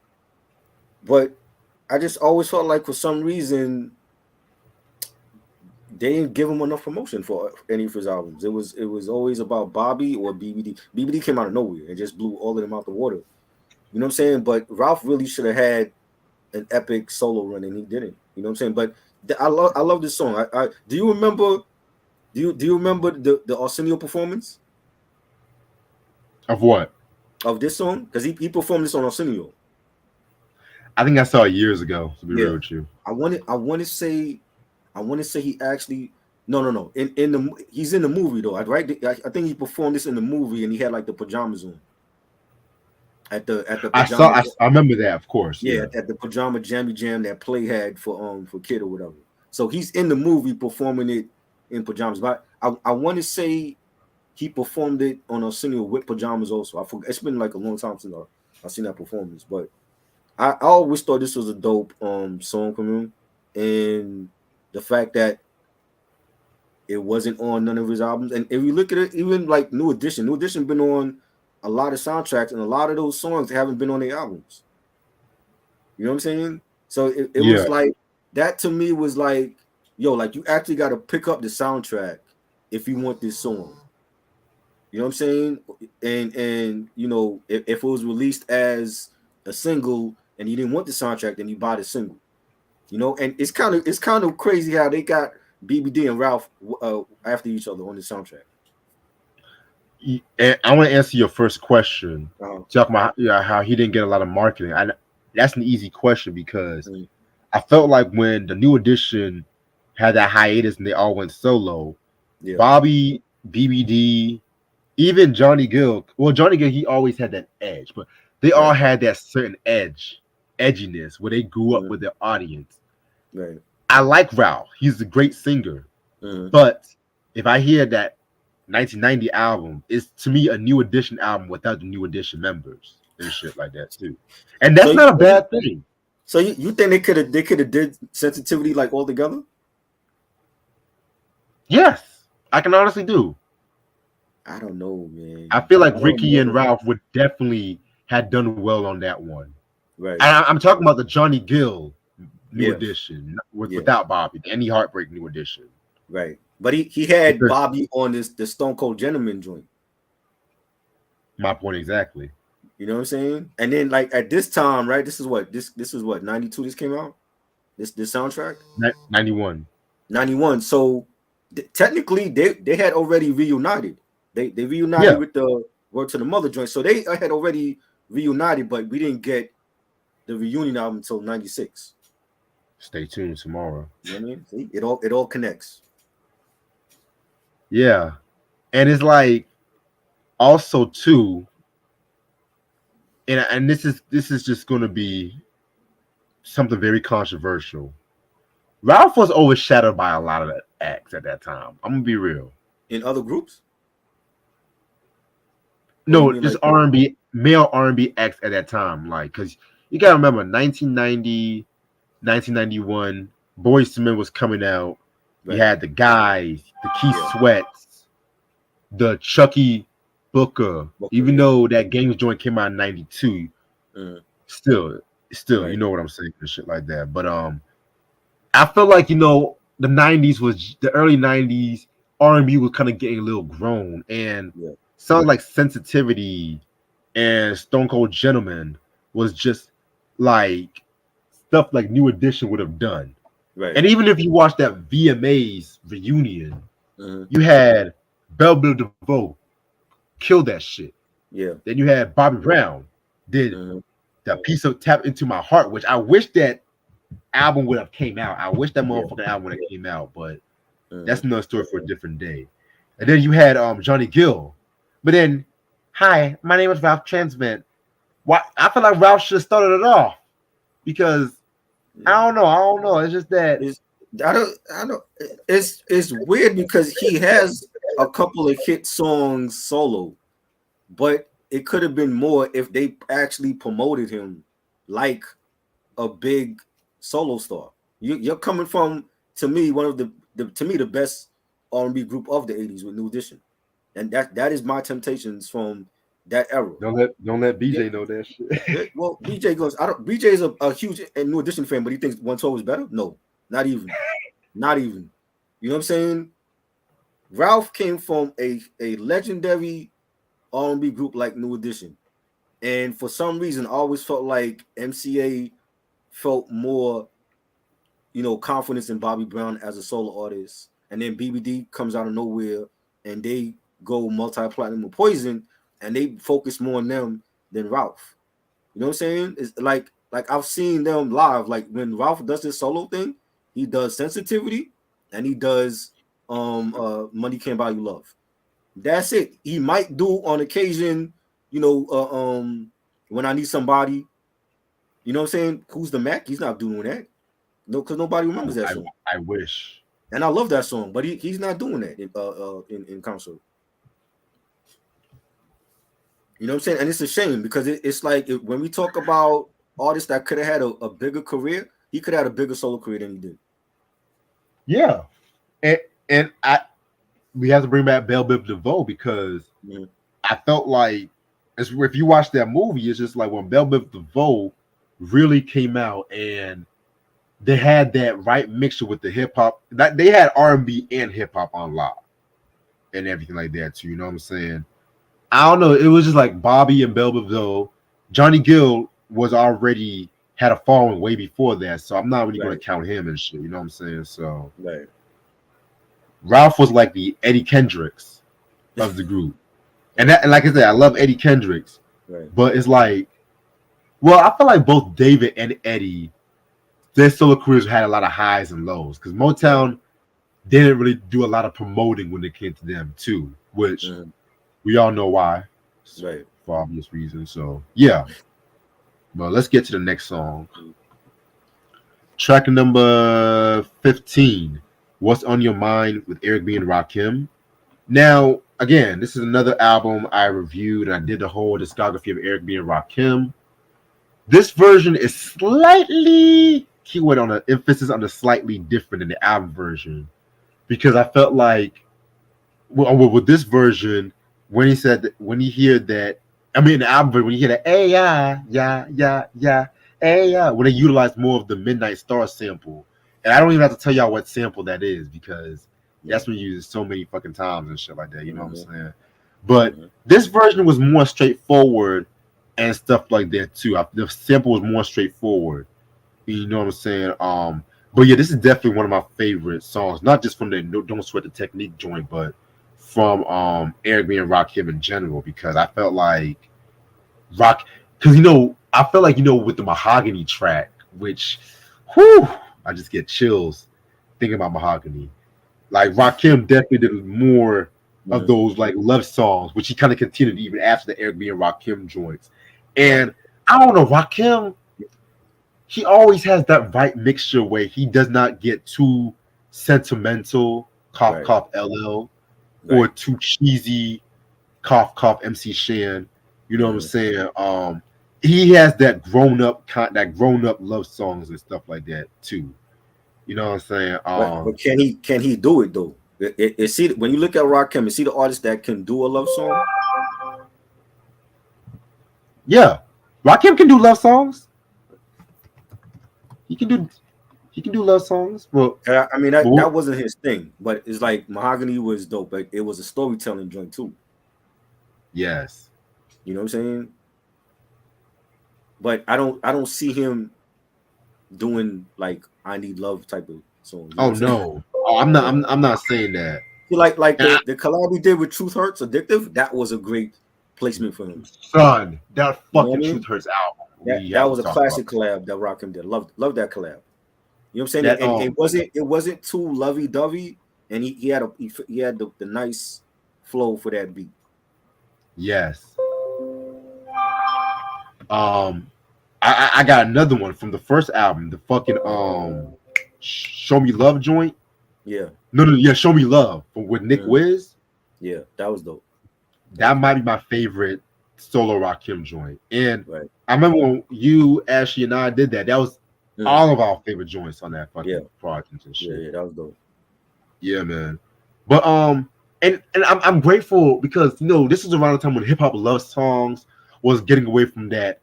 but I just always felt like for some reason they didn't give him enough promotion for any of his albums. It was always about Bobby or BBD. BBD came out of nowhere and just blew all of them out the water. You know what I'm saying? But Ralph really should have had an epic solo run, and he didn't. You know what I'm saying? But I love this song. Do you remember? Do you remember the Arsenio performance? Of what? Of this song? Because he performed this on Arsenio. I think I saw it years ago. To be real with you, I want to say he actually no. He's in the movie though. Right? I think he performed this in the movie, and he had like the pajamas on. At the pajama, I remember that, of course. Yeah, at the pajama jammy jam that Play had for Kid or whatever. So he's in the movie performing it in pajamas. But I want to say he performed it on Arsenio with pajamas also. I forgot. It's been like a long time since I've seen that performance, but I always thought this was a dope song from him, and the fact that it wasn't on none of his albums. And if you look at it, even like New Edition been on a lot of soundtracks, and a lot of those songs haven't been on their albums. You know what I'm saying? So it was like that to me was like, yo, like you actually got to pick up the soundtrack if you want this song. You know what I'm saying? And you know, if it was released as a single and you didn't want the soundtrack, then you buy the single. You know, and it's kind of crazy how they got BBD and Ralph after each other on the soundtrack. And I want to answer your first question. Talk about how he didn't get a lot of marketing. That's an easy question because I felt like when the New Edition had that hiatus and they all went solo, Bobby, BBD, even Johnny Gill. Well, Johnny Gill, he always had that edge, but they all had that certain edginess where they grew up with their audience. Right. I like Ralph. He's a great singer. But if I hear that 1990 album, it's to me a New Edition album without the New Edition members and shit like that too. And that's not a bad thing. So you think they could have did Sensitivity like all together? Yes, I can honestly do. I don't know, man. I feel like Ricky and Ralph would definitely have done well on that one. Right. And I'm talking about the Johnny Gill New Edition without Bobby, the Any Heartbreak New Edition. Right. But he had Bobby on the Stone Cold Gentleman joint. My point exactly. You know what I'm saying? And then like at this time, right? This is what 92 this came out? This soundtrack? 91. 91. So technically they had already reunited. They reunited with the Word to the Mother joint. So they had already reunited, but we didn't get the reunion album until 96. Stay tuned tomorrow. You know what I mean? See, it all connects. Yeah. And it's like also too, and this is just gonna be something very controversial. Ralph was overshadowed by a lot of acts at that time. I'm gonna be real. In other groups? No, just like R&B, male R&B acts at that time. Like, because you gotta remember 1990, 1991, Boyz II Men was coming out. Right. You had the guys, the Keith Sweats, the Chucky Booker. Even though that Games joint came out in 92, still, right. You know what I'm saying, and shit like that. But I feel like, you know, the early 90s, R&B was kind of getting a little grown, and sounds like Sensitivity and Stone Cold Gentleman was just like stuff like New Edition would have done. Right. And even if you watch that VMAs reunion, you had Belle Biv DeVoe kill that shit. Yeah. Then you had Bobby Brown did that piece of Tap Into My Heart, which I wish that album would have came out. I wish that motherfucking album would have came out, but that's another story for a different day. And then you had Johnny Gill. But then, hi, my name is Ralph Transmit. I feel like Ralph should have started it off because I don't know. It's just that I don't. It's weird because he has a couple of hit songs solo, but it could have been more if they actually promoted him like a big solo star. You're coming from, to me, one of the best R&B group of the 80s with New Edition. And that is my Temptations from that era. Don't let BJ know that shit. Well, BJ goes, BJ is a huge New Edition fan, but he thinks 112 is better? No, not even. Not even. You know what I'm saying? Ralph came from a legendary R&B group like New Edition. And for some reason, I always felt like MCA felt more, confidence in Bobby Brown as a solo artist. And then BBD comes out of nowhere and they go multi-platinum with Poison, and they focus more on them than Ralph. You know what I'm saying? It's like I've seen them live. Like when Ralph does this solo thing, he does Sensitivity and he does Money Can't Buy You Love. That's it. He might do on occasion, When I Need Somebody. You know what I'm saying? Who's the Mac? He's not doing that. No, because nobody remembers that song. I wish. And I love that song, but he's not doing that in concert. You know what I'm saying? And it's a shame because it's like when we talk about artists that could have had a bigger career, he could have had a bigger solo career than he did. Yeah. And we have to bring back Belle Biv DeVoe because I felt like if you watch that movie, it's just like when Bell Biv DeVoe really came out and they had that right mixture with the hip hop. That they had R&B and hip hop on lock and everything like that too. You know what I'm saying? I don't know. It was just like Bobby and Bell Biv DeVoe. Johnny Gill was already had a following way before that, so I'm not really going to count him and shit. You know what I'm saying? So Ralph was like the Eddie Kendricks of the group, and like I said, I love Eddie Kendricks, but it's like, well, I feel like both David and Eddie, their solo careers had a lot of highs and lows because Motown didn't really do a lot of promoting when it came to them too, which we all know why, for obvious reasons. So yeah, but let's get to the next song. Track number 15, What's on Your Mind with Eric B and Rakim. Now, again, this is another album I reviewed, and I did the whole discography of Eric B and Rakim. This version is slightly, keyword on the emphasis on the slightly different than the album version, because I felt like, with this version, when he said that, when you hear that, I mean, the album version, when you hear that, hey, yeah, hey, yeah, when they utilize more of the Midnight Star sample. And I don't even have to tell y'all what sample that is because that's been used so many fucking times and shit like that. You know what I'm saying? But this version was more straightforward and stuff like that too. The sample was more straightforward. You know what I'm saying? But yeah, this is definitely one of my favorite songs, not just from the Don't Sweat the Technique joint, but from Eric B and Rakim in general, because I felt like because I felt like with the Mahogany track, which I just get chills thinking about Mahogany. Like Rakim definitely did more of those like love songs, which he kind of continued even after the Eric B and Rakim joints. And I don't know, Rakim, he always has that right mixture where he does not get too sentimental, cough cough LL, or too cheesy, cough cough MC Shan. You know what I'm saying? He has that grown up love songs and stuff like that too. You know what I'm saying? But can he do it though? See, when you look at Rakim, is he the artist that can do a love song? Yeah, Rakim can do love songs. He can do love songs. Well, I mean that wasn't his thing, but it's like Mahogany was dope. But it was a storytelling joint too. Yes, you know what I'm saying. But I don't see him doing like I Need Love type of song. Oh no, I'm not saying that. Like the collab he did with Truth Hurts, Addictive, that was a great placement for him. Son, that fucking Truth Hurts album. That was a classic collab that Rakim did. Love that collab. You know what I'm saying? And it wasn't too lovey dovey, and he had the nice flow for that beat. Yes. I got another one from the first album, the fucking Show Me Love joint. Yeah. No, Show Me Love with Nick Wiz. Yeah, that was dope. That might be my favorite solo Rakim joint. And I remember when you, Ashley, and I did that. That was all of our favorite joints on that fucking project and shit. Yeah, that was dope. Yeah, man. But and I'm grateful because this is around the time when hip hop love songs was getting away from that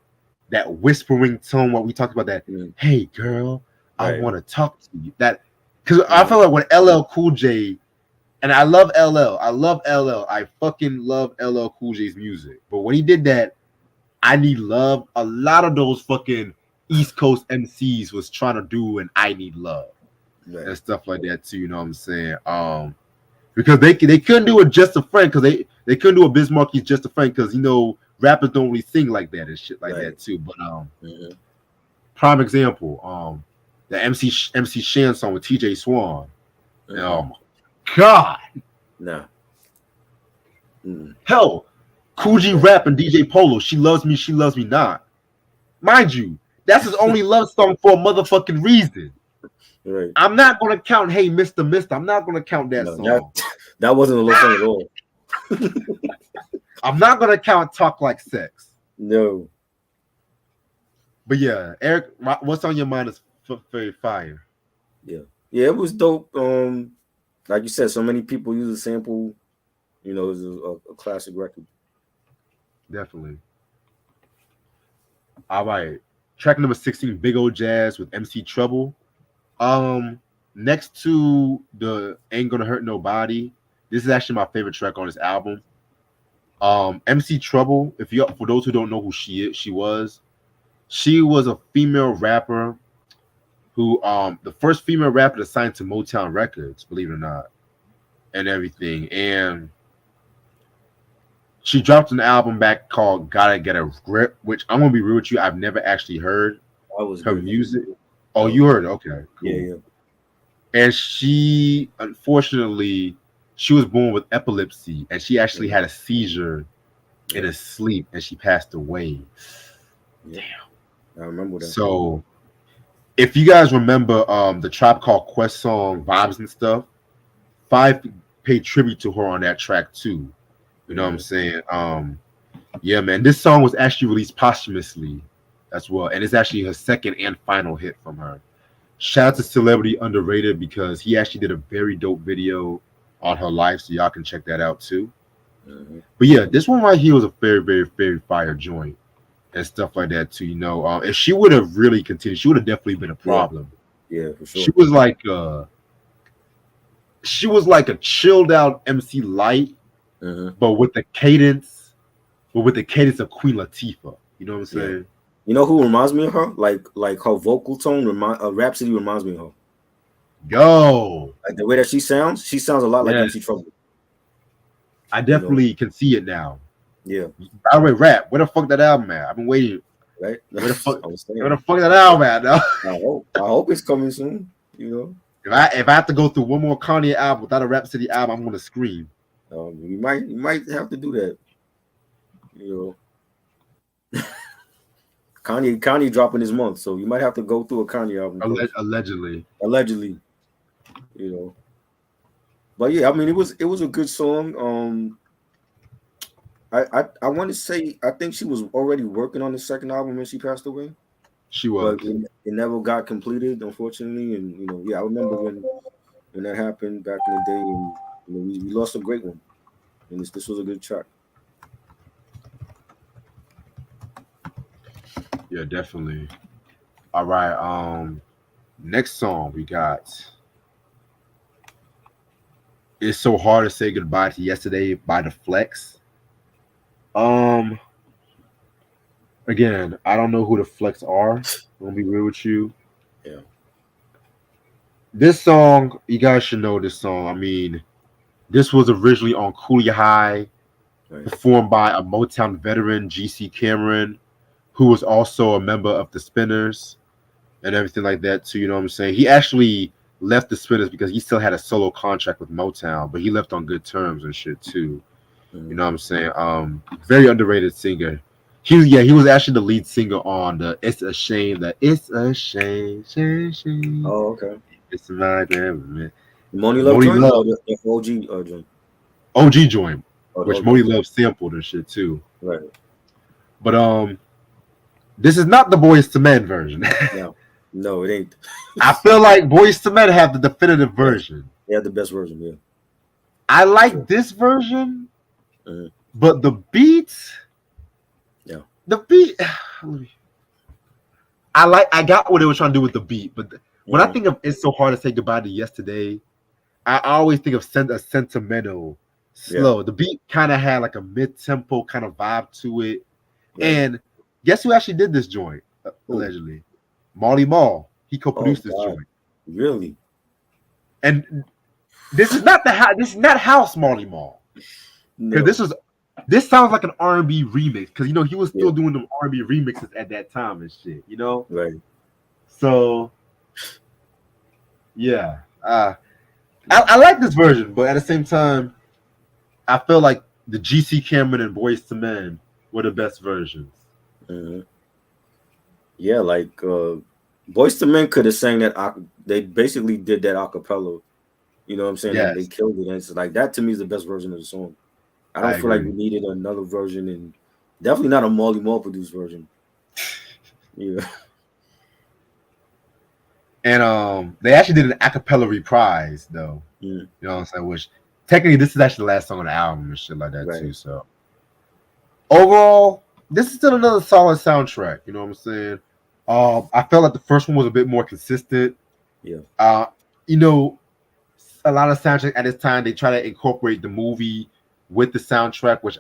whispering tone. What we talked about, that hey girl, I want to talk to you. That because I feel like when LL Cool J, and I love LL, I fucking love LL Cool J's music. But when he did that, I Need Love, a lot of those fucking East Coast MCs was trying to do an I Need Love and stuff like that too. You know what I'm saying? Because they couldn't do it Just a Friend, because they couldn't do a Biz Markie's Just a Friend, because rappers don't really sing like that and shit like that too. But prime example, the MC Shan song with TJ Swan. Oh my God. Nah. Hell, Kool G Rap and DJ Polo, She Loves Me Not. Mind you, that's his only love song for a motherfucking reason. Right. I'm not gonna count Hey Mr. Mister. I'm not gonna count that song. That wasn't a love song at all. I'm not gonna count Talk Like Sex. No. But yeah, Eric, What's on Your Mind is very fire. Yeah, it was dope. Like you said, so many people use a sample. It was a classic record. Definitely. All right. Track number 16, Big Old Jazz with MC Trouble. Next to the Ain't Gonna Hurt Nobody, this is actually my favorite track on this album. MC Trouble, if you for those who don't know who she was a female rapper who the first female rapper to sign to Motown Records, believe it or not, and everything. And she dropped an album back called Gotta Get a Grip, which I'm gonna be real with you, I've never actually heard her music. Oh, you heard it? Okay, cool. Yeah. And she, unfortunately, she was born with epilepsy, and she actually had a seizure in her sleep, and she passed away. Damn, I remember that. So, if you guys remember the Tribe Called Quest song Vibes and stuff, Five paid tribute to her on that track too. You know what I'm saying? Yeah, man. This song was actually released posthumously as well, and it's actually her second and final hit from her. Shout out to Celebrity Underrated because he actually did a very dope video on her life, so y'all can check that out too. But yeah, this one right here was a very, very, very fire joint and stuff like that too. You know, if she would have really continued, she would have definitely been a problem. Yeah, for sure. She was like a chilled out MC Light, but with the cadence of Queen Latifah. You know what I'm saying? Yeah. You know who reminds me of her? Like her vocal tone, Rhapsody reminds me of her. Yo, like the way that she sounds a lot like MC Trouble. I definitely can see it now. Yeah. By the way, Rap, where the fuck that album at? I've been waiting. Right? Where the fuck that album at? No? I hope it's coming soon. You know. If I have to go through one more Kanye album without a Rhapsody album, I'm gonna scream. You might have to do that. You know. Kanye dropping this month, so you might have to go through a Kanye album. Allegedly. You know. But yeah, I mean, it was a good song. I want to say I think she was already working on the second album when she passed away. She was. But it never got completed, unfortunately. And you know, I remember when that happened back in the day, and you know, we lost a great one. And this was a good track. Yeah, definitely. All right. Next song we got. It's So Hard to Say Goodbye to Yesterday by The Flex. Again, I don't know who The Flex are. I'm gonna be real with you. Yeah. This song, you guys should know this song. I mean, this was originally on Cooley High, performed by a Motown veteran, G.C. Cameron, who was also a member of the Spinners and everything like that too. You know what I'm saying? He actually left the Spinners because he still had a solo contract with Motown, but he left on good terms and shit too. You know what I'm saying? Very underrated singer. He was actually the lead singer on the It's a Shame shame. Oh, okay. It's my man. Money Love joint. OG joint, which Money Love sampled and shit too. Right. But this is not the Boyz II Men version. No, it ain't. I feel like Boyz II Men have the definitive version. They have the best version, yeah. I like this version, but the beats. Yeah. The beat. I got what they were trying to do with the beat, but when I think of It's So Hard to Say Goodbye to Yesterday, I always think of a sentimental, slow. Yeah. The beat kind of had like a mid-tempo kind of vibe to it. Yeah. And guess who actually did this joint, allegedly? Marley Marl. He co-produced this joint. Really? And this is not house Marley Marl. Because this sounds like an R&B remix. Because you know he was still doing them R&B remixes at that time and shit. You know? Right. So yeah. I like this version, but at the same time, I feel like the G.C. Cameron and Boyz II Men were the best versions. Mm-hmm. Yeah, like Boyz II Men could have sang that. They basically did that acapella. You know what I'm saying? Yes. They killed it. And it's like that to me is the best version of the song. I don't feel like we needed another version, and definitely not a Marley Marl produced version. Yeah. And they actually did an acapella reprise though. You know what I'm saying? Which technically this is actually the last song on the album and shit like that too. So overall, this is still another solid soundtrack. You know what I'm saying? I felt like the first one was a bit more consistent. Yeah. You know, a lot of soundtrack at this time they try to incorporate the movie with the soundtrack, which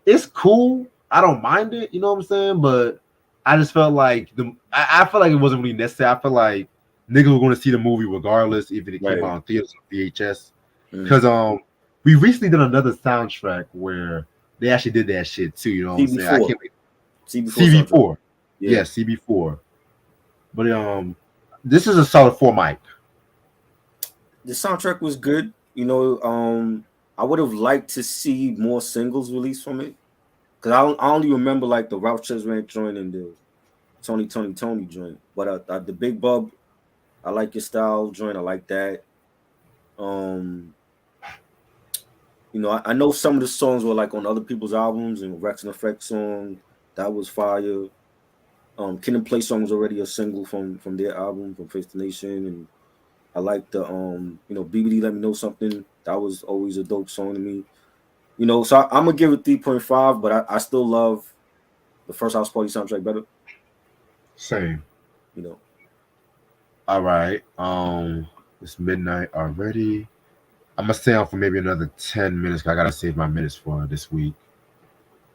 it's cool. I don't mind it. You know what I'm saying? But I just felt like I felt like it wasn't really necessary. I feel like niggas were going to see the movie regardless, even if it came out on theaters or VHS. Because we recently did another soundtrack where they actually did that shit too. You know what I'm saying? I can't wait. CB4. Yeah, CB4. But this is a solid 4 mic. The soundtrack was good. You know, I would have liked to see more singles released from it. Because I only remember like the Ralph Tresvant joint and the Tony joint. But the Big Bub, I like your style joint. I like that. You know, I know some of the songs were like on other people's albums, and Rex and Effect song that was fire. Kid and Play song was already a single from their album, from Face the Nation, and I like the you know, BBD Let Me Know Something. That was always a dope song to me. You know, so I'm gonna give it 3.5, but I still love the first House Party soundtrack better. Same. You know. All right. It's midnight already. I'm gonna stay on for maybe another 10 minutes because I gotta save my minutes for this week.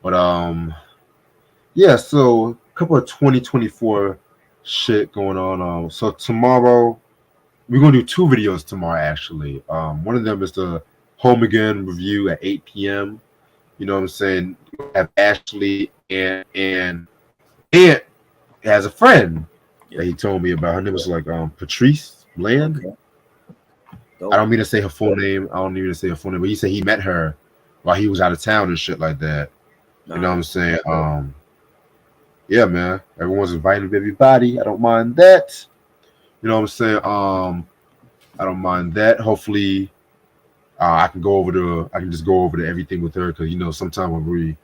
But yeah, so a couple of 2024 shit going on. So tomorrow we're gonna do 2 videos tomorrow actually. One of them is the Home Again review at 8 p.m. You know what I'm saying? We have Ashley and has a friend that he told me about. Her name was like Patrice Bland. Okay. I don't mean to say her full name. I don't mean to say her full name, but he said he met her while he was out of town and shit like that. You know what I'm saying? Yeah, man. Everyone's inviting everybody. I don't mind that. You know what I'm saying? I don't mind that. Hopefully, I can just go over to everything with her because you know sometimes when we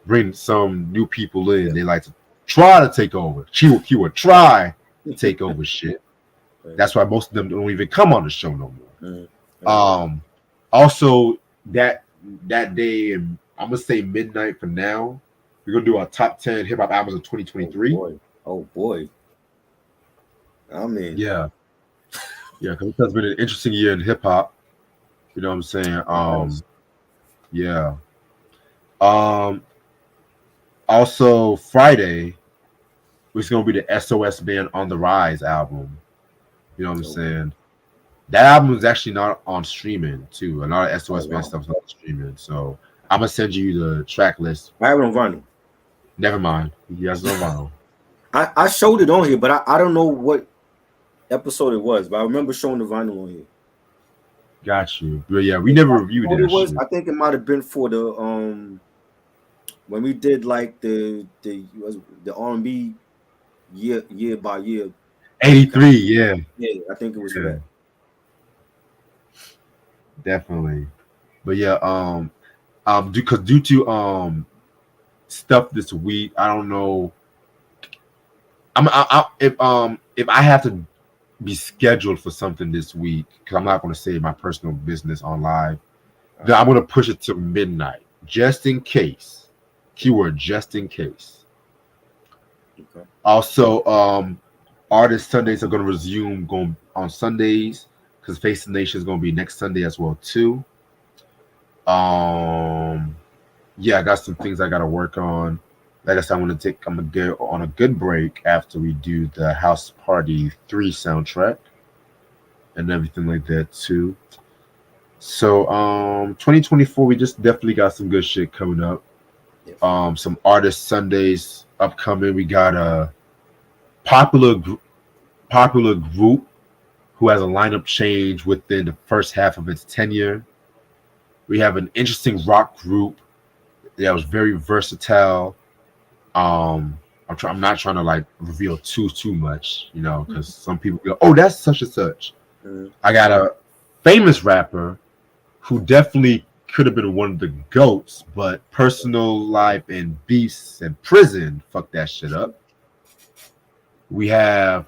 bring some new people in, they like to try to take over. She would try to take over shit. That's why most of them don't even come on the show no more. Also that day, and I'm gonna say midnight for now. We're gonna do our top 10 hip hop albums of 2023. Oh boy. I mean, yeah, because it has been an interesting year in hip hop. You know what I'm saying? Yeah. Also Friday, it's gonna be the SOS Band On the Rise album. You know what I'm saying? That album is actually not on streaming too. A lot of SOS Band stuff's not streaming. So I'm gonna send you the track list. I have it on vinyl. Never mind. He has it on vinyl. I showed it on here, but I don't know what episode it was, but I remember showing the vinyl on here. Got you. But yeah, we never reviewed it. I think it might have been for the when we did like the R&B year by year. 83, yeah. Yeah, I think it was for that. Definitely. But yeah, due to stuff this week, I don't know. If I have to be scheduled for something this week, because I'm not going to say my personal business on live, then I'm going to push it to midnight, just in case. Keyword, just in case. Okay. Also, Artist Sundays are going to resume going on Sundays because Face the Nation is going to be next Sunday as well too. Yeah, I got some things I got to work on. Like I said, I'm gonna get on a good break after we do the House Party 3 soundtrack and everything like that too. So 2024, we just definitely got some good shit coming up. Some Artist Sundays upcoming. We got a popular group who has a lineup change within the first half of its tenure. We have an interesting rock group that was very versatile. I'm not trying to like reveal too much, you know, because some people go, "Oh, that's such and such." I got a famous rapper who definitely could have been one of the GOATs, but personal life and beefs and prison fucked that shit up. We have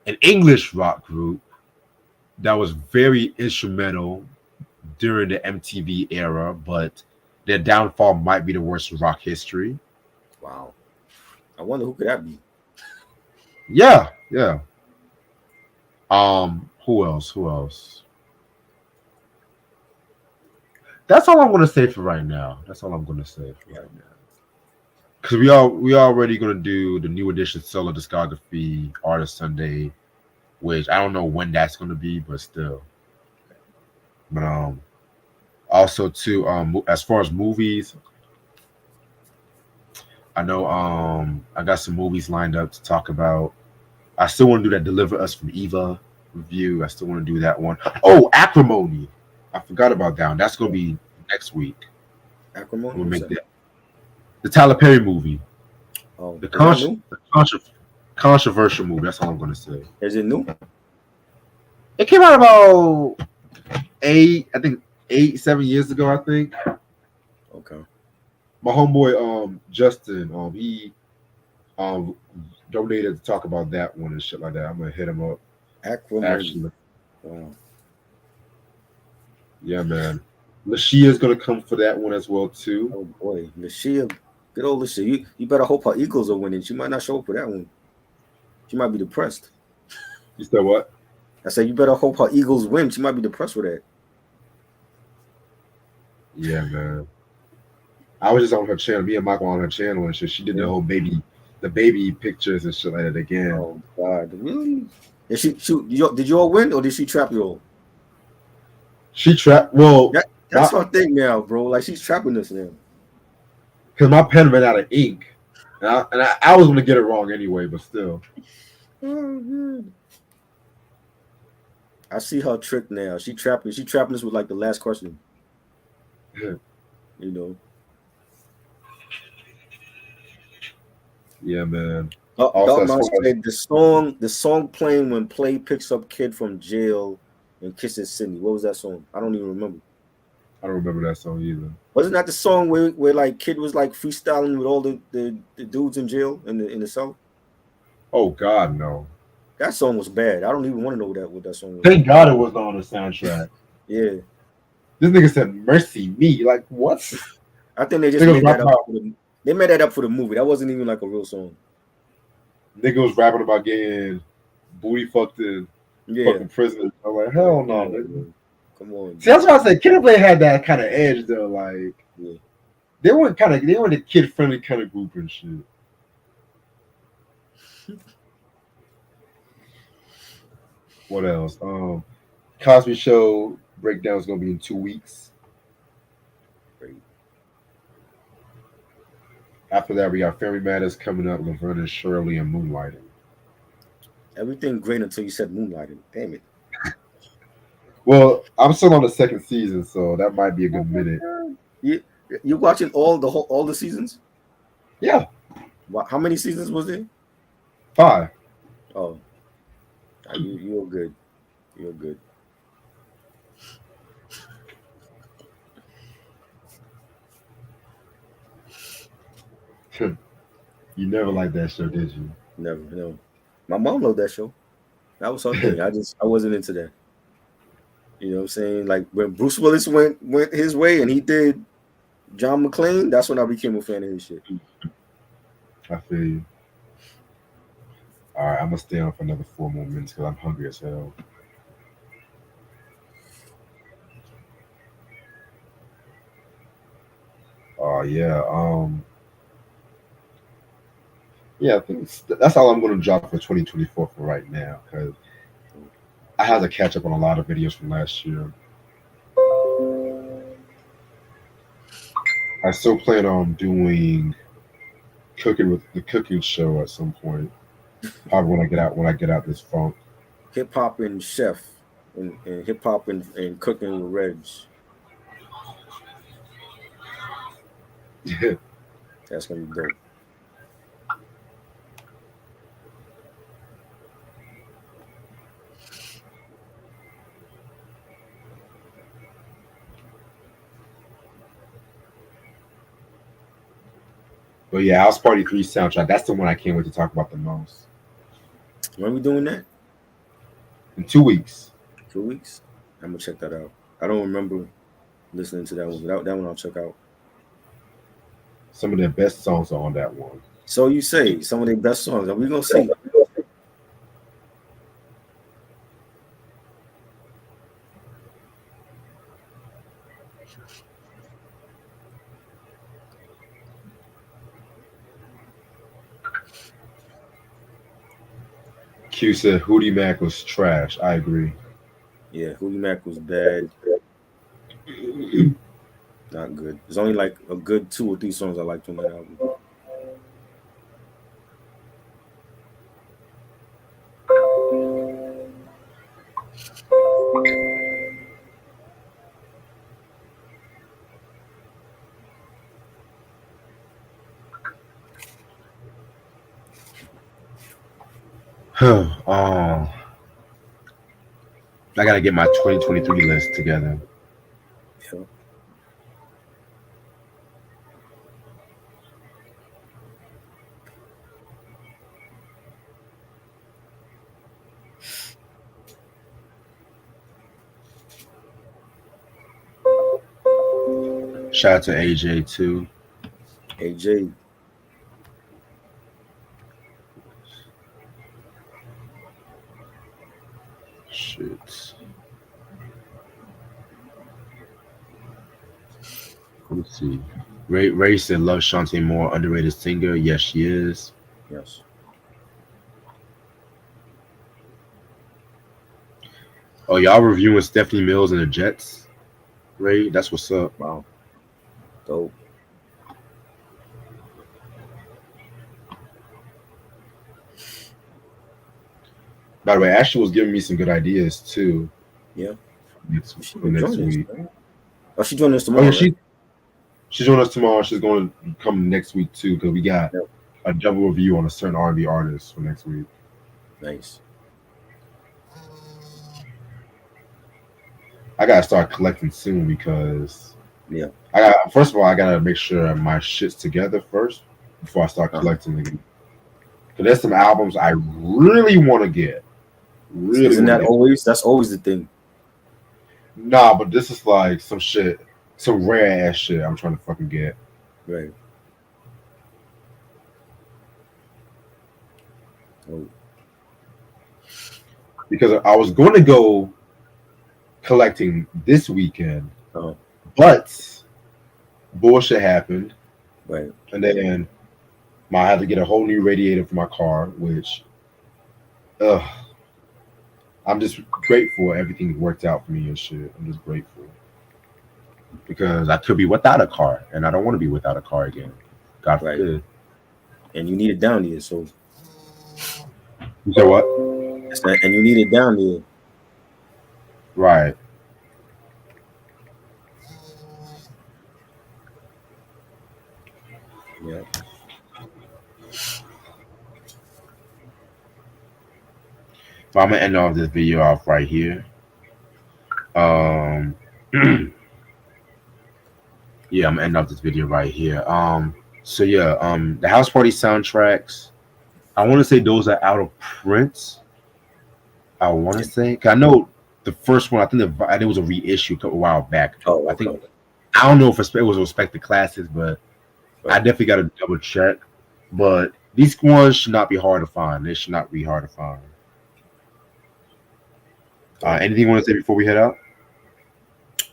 an English rock group that was very instrumental during the MTV era, but their downfall might be the worst in rock history. Wow. I wonder who could that be? Yeah. Who else? That's all I'm gonna say for right now. Because we already gonna do the new edition solo discography Artist Sunday, which I don't know when that's gonna be, but still. But also too as far as movies, I know I got some movies lined up to talk about. I still want to do that Deliver Us from Eva review. I still want to do that one. Oh, Acrimony. I forgot about that one. That's gonna be next week. Acrimony. I'm gonna make that the Tyler Perry movie. Oh, the controversial movie. That's all I'm gonna say. Is it new? It came out about 7 years ago. I think. Okay. My homeboy Justin he donated to talk about that one and shit like that. I'm gonna hit him up. Acrimony. Wow. Yeah, man. Lashia's gonna come for that one as well too. Oh boy, Lashia, good old Lashia. You better hope her Eagles are winning. She might not show up for that one. She might be depressed. You said what? I said you better hope her Eagles win. She might be depressed with that. Yeah, man. I was just on her channel. Me and Michael on her channel and shit. She did the whole baby pictures and shit like that again. Oh God, really? Did did you all win or did she trap you all? She trapped. Well, that's her thing now, bro. Like she's trapping us now. Because my pen ran out of ink, and I was gonna get it wrong anyway, but still. Oh, I see her trick now. She trapping us with like the last question. Yeah. You know. Yeah, man. Darkman said the song playing when Play picks up kid from jail and kisses Sydney. What was that song? I don't even remember. I don't remember that song either. Wasn't that the song where like kid was like freestyling with all the dudes in jail in the cell? Oh God, no. That song was bad. I don't even want to know what that song was. Thank God it was on the soundtrack. Yeah. This nigga said "Mercy Me." Like what? I think they just made that up. They made that up for the movie. That wasn't even like a real song. Nigga was rapping about getting booty fucked in fucking prison. I'm like, hell no, nigga. Come on. See, that's why I said Kid and Play had that kind of edge though. Like, they weren't the kid friendly kind of group and shit. What else? Cosby Show breakdown is gonna be in 2 weeks. Great. After that, we got Family Matters coming up, Laverne and Shirley, and Moonlighting. Everything great until you said Moonlighting. Damn it. Well, I'm still on the second season, so that might be a good minute. You watching all the seasons? Yeah. How many seasons was it? 5. Oh, you're good. You're good. You never liked that show, did you? Never. No. My mom loved that show. That was her thing. I wasn't into that. You know what I'm saying? Like when Bruce Willis went his way and he did John McClane, that's when I became a fan of his shit. I feel you. All right, I'm gonna stay on for another 4 more minutes because I'm hungry as hell. Oh yeah. Yeah, I think that's all I'm gonna drop for 2024 for right now because I had to catch up on a lot of videos from last year. I still plan on doing the cooking show at some point. Probably when I get out this funk. Hip hop and chef and hip hop and cooking with Reds. That's gonna be dope. But yeah, House Party 3 soundtrack. That's the one I can't wait to talk about the most. When are we doing that? In 2 weeks. 2 weeks? I'm gonna check that out. I don't remember listening to that one. That one I'll check out. some of their best songs are on that one. So you say some of their best songs. Are we gonna see? Q said Hootie Mac was trash. I agree. Yeah, Hootie Mac was bad. Not good. There's only like a good 2 or 3 songs I liked from that album. I gotta get my 2023 list together. Yeah. Shout out to AJ too. AJ. Shit. Let's see. Ray said, "Love Shantae Moore, underrated singer." Yes, she is. Yes. Oh, y'all reviewing Stephanie Mills and the Jets? Ray, that's what's up. Wow. Dope. By the way, Ashley was giving me some good ideas too. Yeah. For next week. Oh, she's joining us tomorrow. Oh, yeah, she's joining us tomorrow. She's going to come next week too because we got a double review on a certain R&B artist for next week. Nice. I gotta start collecting soon because yeah. First of all, I gotta make sure my shit's together first before I start collecting again. Because there's some albums I really want to get. Really, isn't that always? That's always the thing. Nah, but this is like some shit, some rare ass shit I'm trying to fucking get. Right. Oh. Because I was going to go collecting this weekend, but bullshit happened. Right. And then I had to get a whole new radiator for my car, which, I'm just grateful everything worked out for me and shit. I'm just grateful. Because I could be without a car, and I don't want to be without a car again. God forbid. And you need it down here, so. You said what? And you need it down here. Right. Yeah. So I'm gonna end off this video off right here. Yeah, I'm gonna end off this video right here. So yeah, the House Party soundtracks, I want to say those are out of print. I want to say, cause I know the first one. I think it was a reissue a while back. Oh, okay. I think I don't know if it was respect the classics, but I definitely got to double check. But these ones should not be hard to find. They should not be hard to find. Anything you want to say before we head out?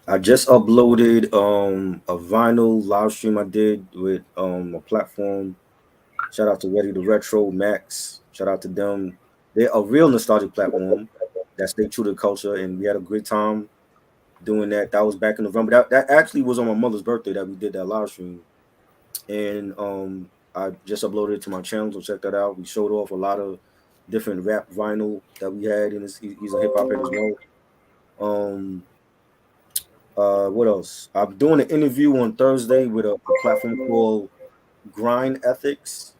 I just uploaded a vinyl live stream I did with a platform. Shout out to Ready to Retro, Max. Shout out to them. They're a real nostalgic platform that stay true to culture, and we had a great time doing that. That was back in November. That actually was on my mother's birthday that we did that live stream. And I just uploaded it to my channel, so check that out. We showed off a lot of different rap vinyl that we had, and he's a hip hop head as well. What else? I'm doing an interview on Thursday with a platform called Grind Ethics.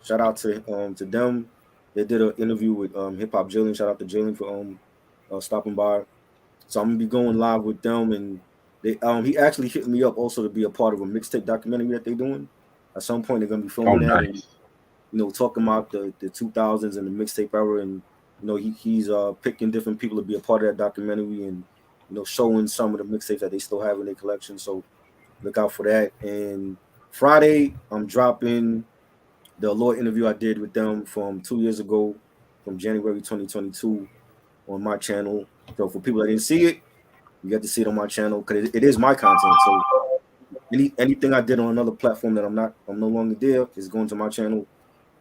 Shout out to them. They did an interview with Hip Hop Jillian. Shout out to Jillian for stopping by. So I'm gonna be going live with them, and they he actually hit me up also to be a part of a mixtape documentary that they're doing. At some point, they're gonna be filming that, and talking about the 2000s and the mixtape era, and he's picking different people to be a part of that documentary, and showing some of the mixtapes that they still have in their collection. So look out for that. And Friday, I'm dropping the Allure interview I did with them from 2 years ago, from January 2022, on my channel. So for people that didn't see it, you get to see it on my channel because it is my content. So anything I did on another platform that I'm no longer there is going to my channel.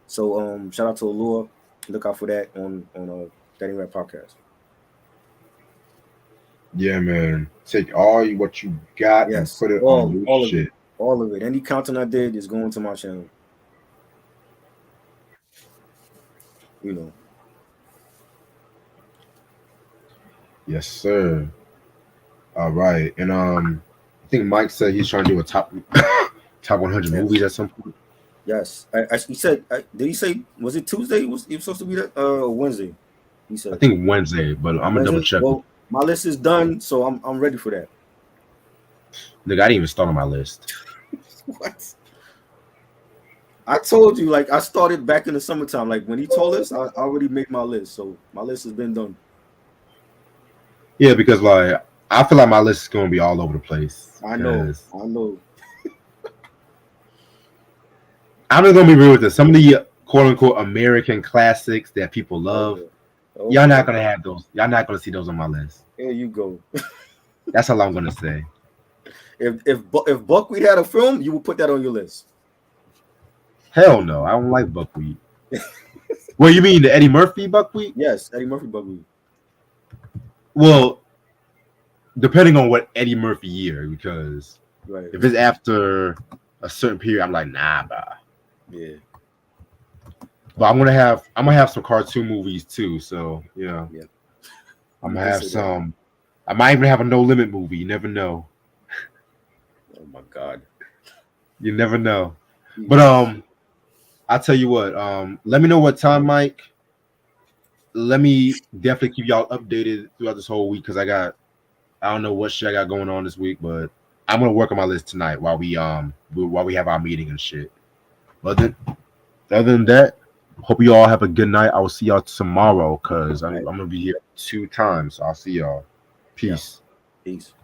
So shout out to Allure. Look out for that on That Ain't Rap Podcast. Yeah, man. Take all what you got and put it on your shit. All of it. Any content I did is going to my channel. You know. Yes, sir. All right. And I think Mike said he's trying to do a top 100 movies at some point. Yes. He said, did he say, was it Tuesday? It was supposed to be that Wednesday? He said. I think Wednesday, but I'm gonna double check. Well, my list is done, so I'm ready for that. Nigga, I didn't even start on my list. What? I told you, like, I started back in the summertime. Like, when he told us, I already made my list. So my list has been done. Yeah, because, like, I feel like my list is going to be all over the place. I know. I'm just going to be real with this. Some of the quote-unquote American classics that people love, y'all not going to have those. Y'all not going to see those on my list. There you go. That's all I'm going to say. If Buckwheat had a film, you would put that on your list. Hell no, I don't like Buckwheat. Well, you mean the Eddie Murphy Buckwheat? Yes, Eddie Murphy Buckwheat. Well, depending on what Eddie Murphy year, because if it's after a certain period, I'm like, nah, bro. Yeah. But I'm gonna have some cartoon movies too. So yeah. I'm gonna have some. I might even have a No Limit movie. You never know. Oh my God. You never know. But I'll tell you what, let me know what time, Mike. Let me definitely keep y'all updated throughout this whole week because I don't know what shit I got going on this week, but I'm gonna work on my list tonight while we have our meeting and shit. But other than that, hope you all have a good night. I will see y'all tomorrow because I'm gonna be here 2 times. So I'll see y'all. Peace. Yeah. Peace.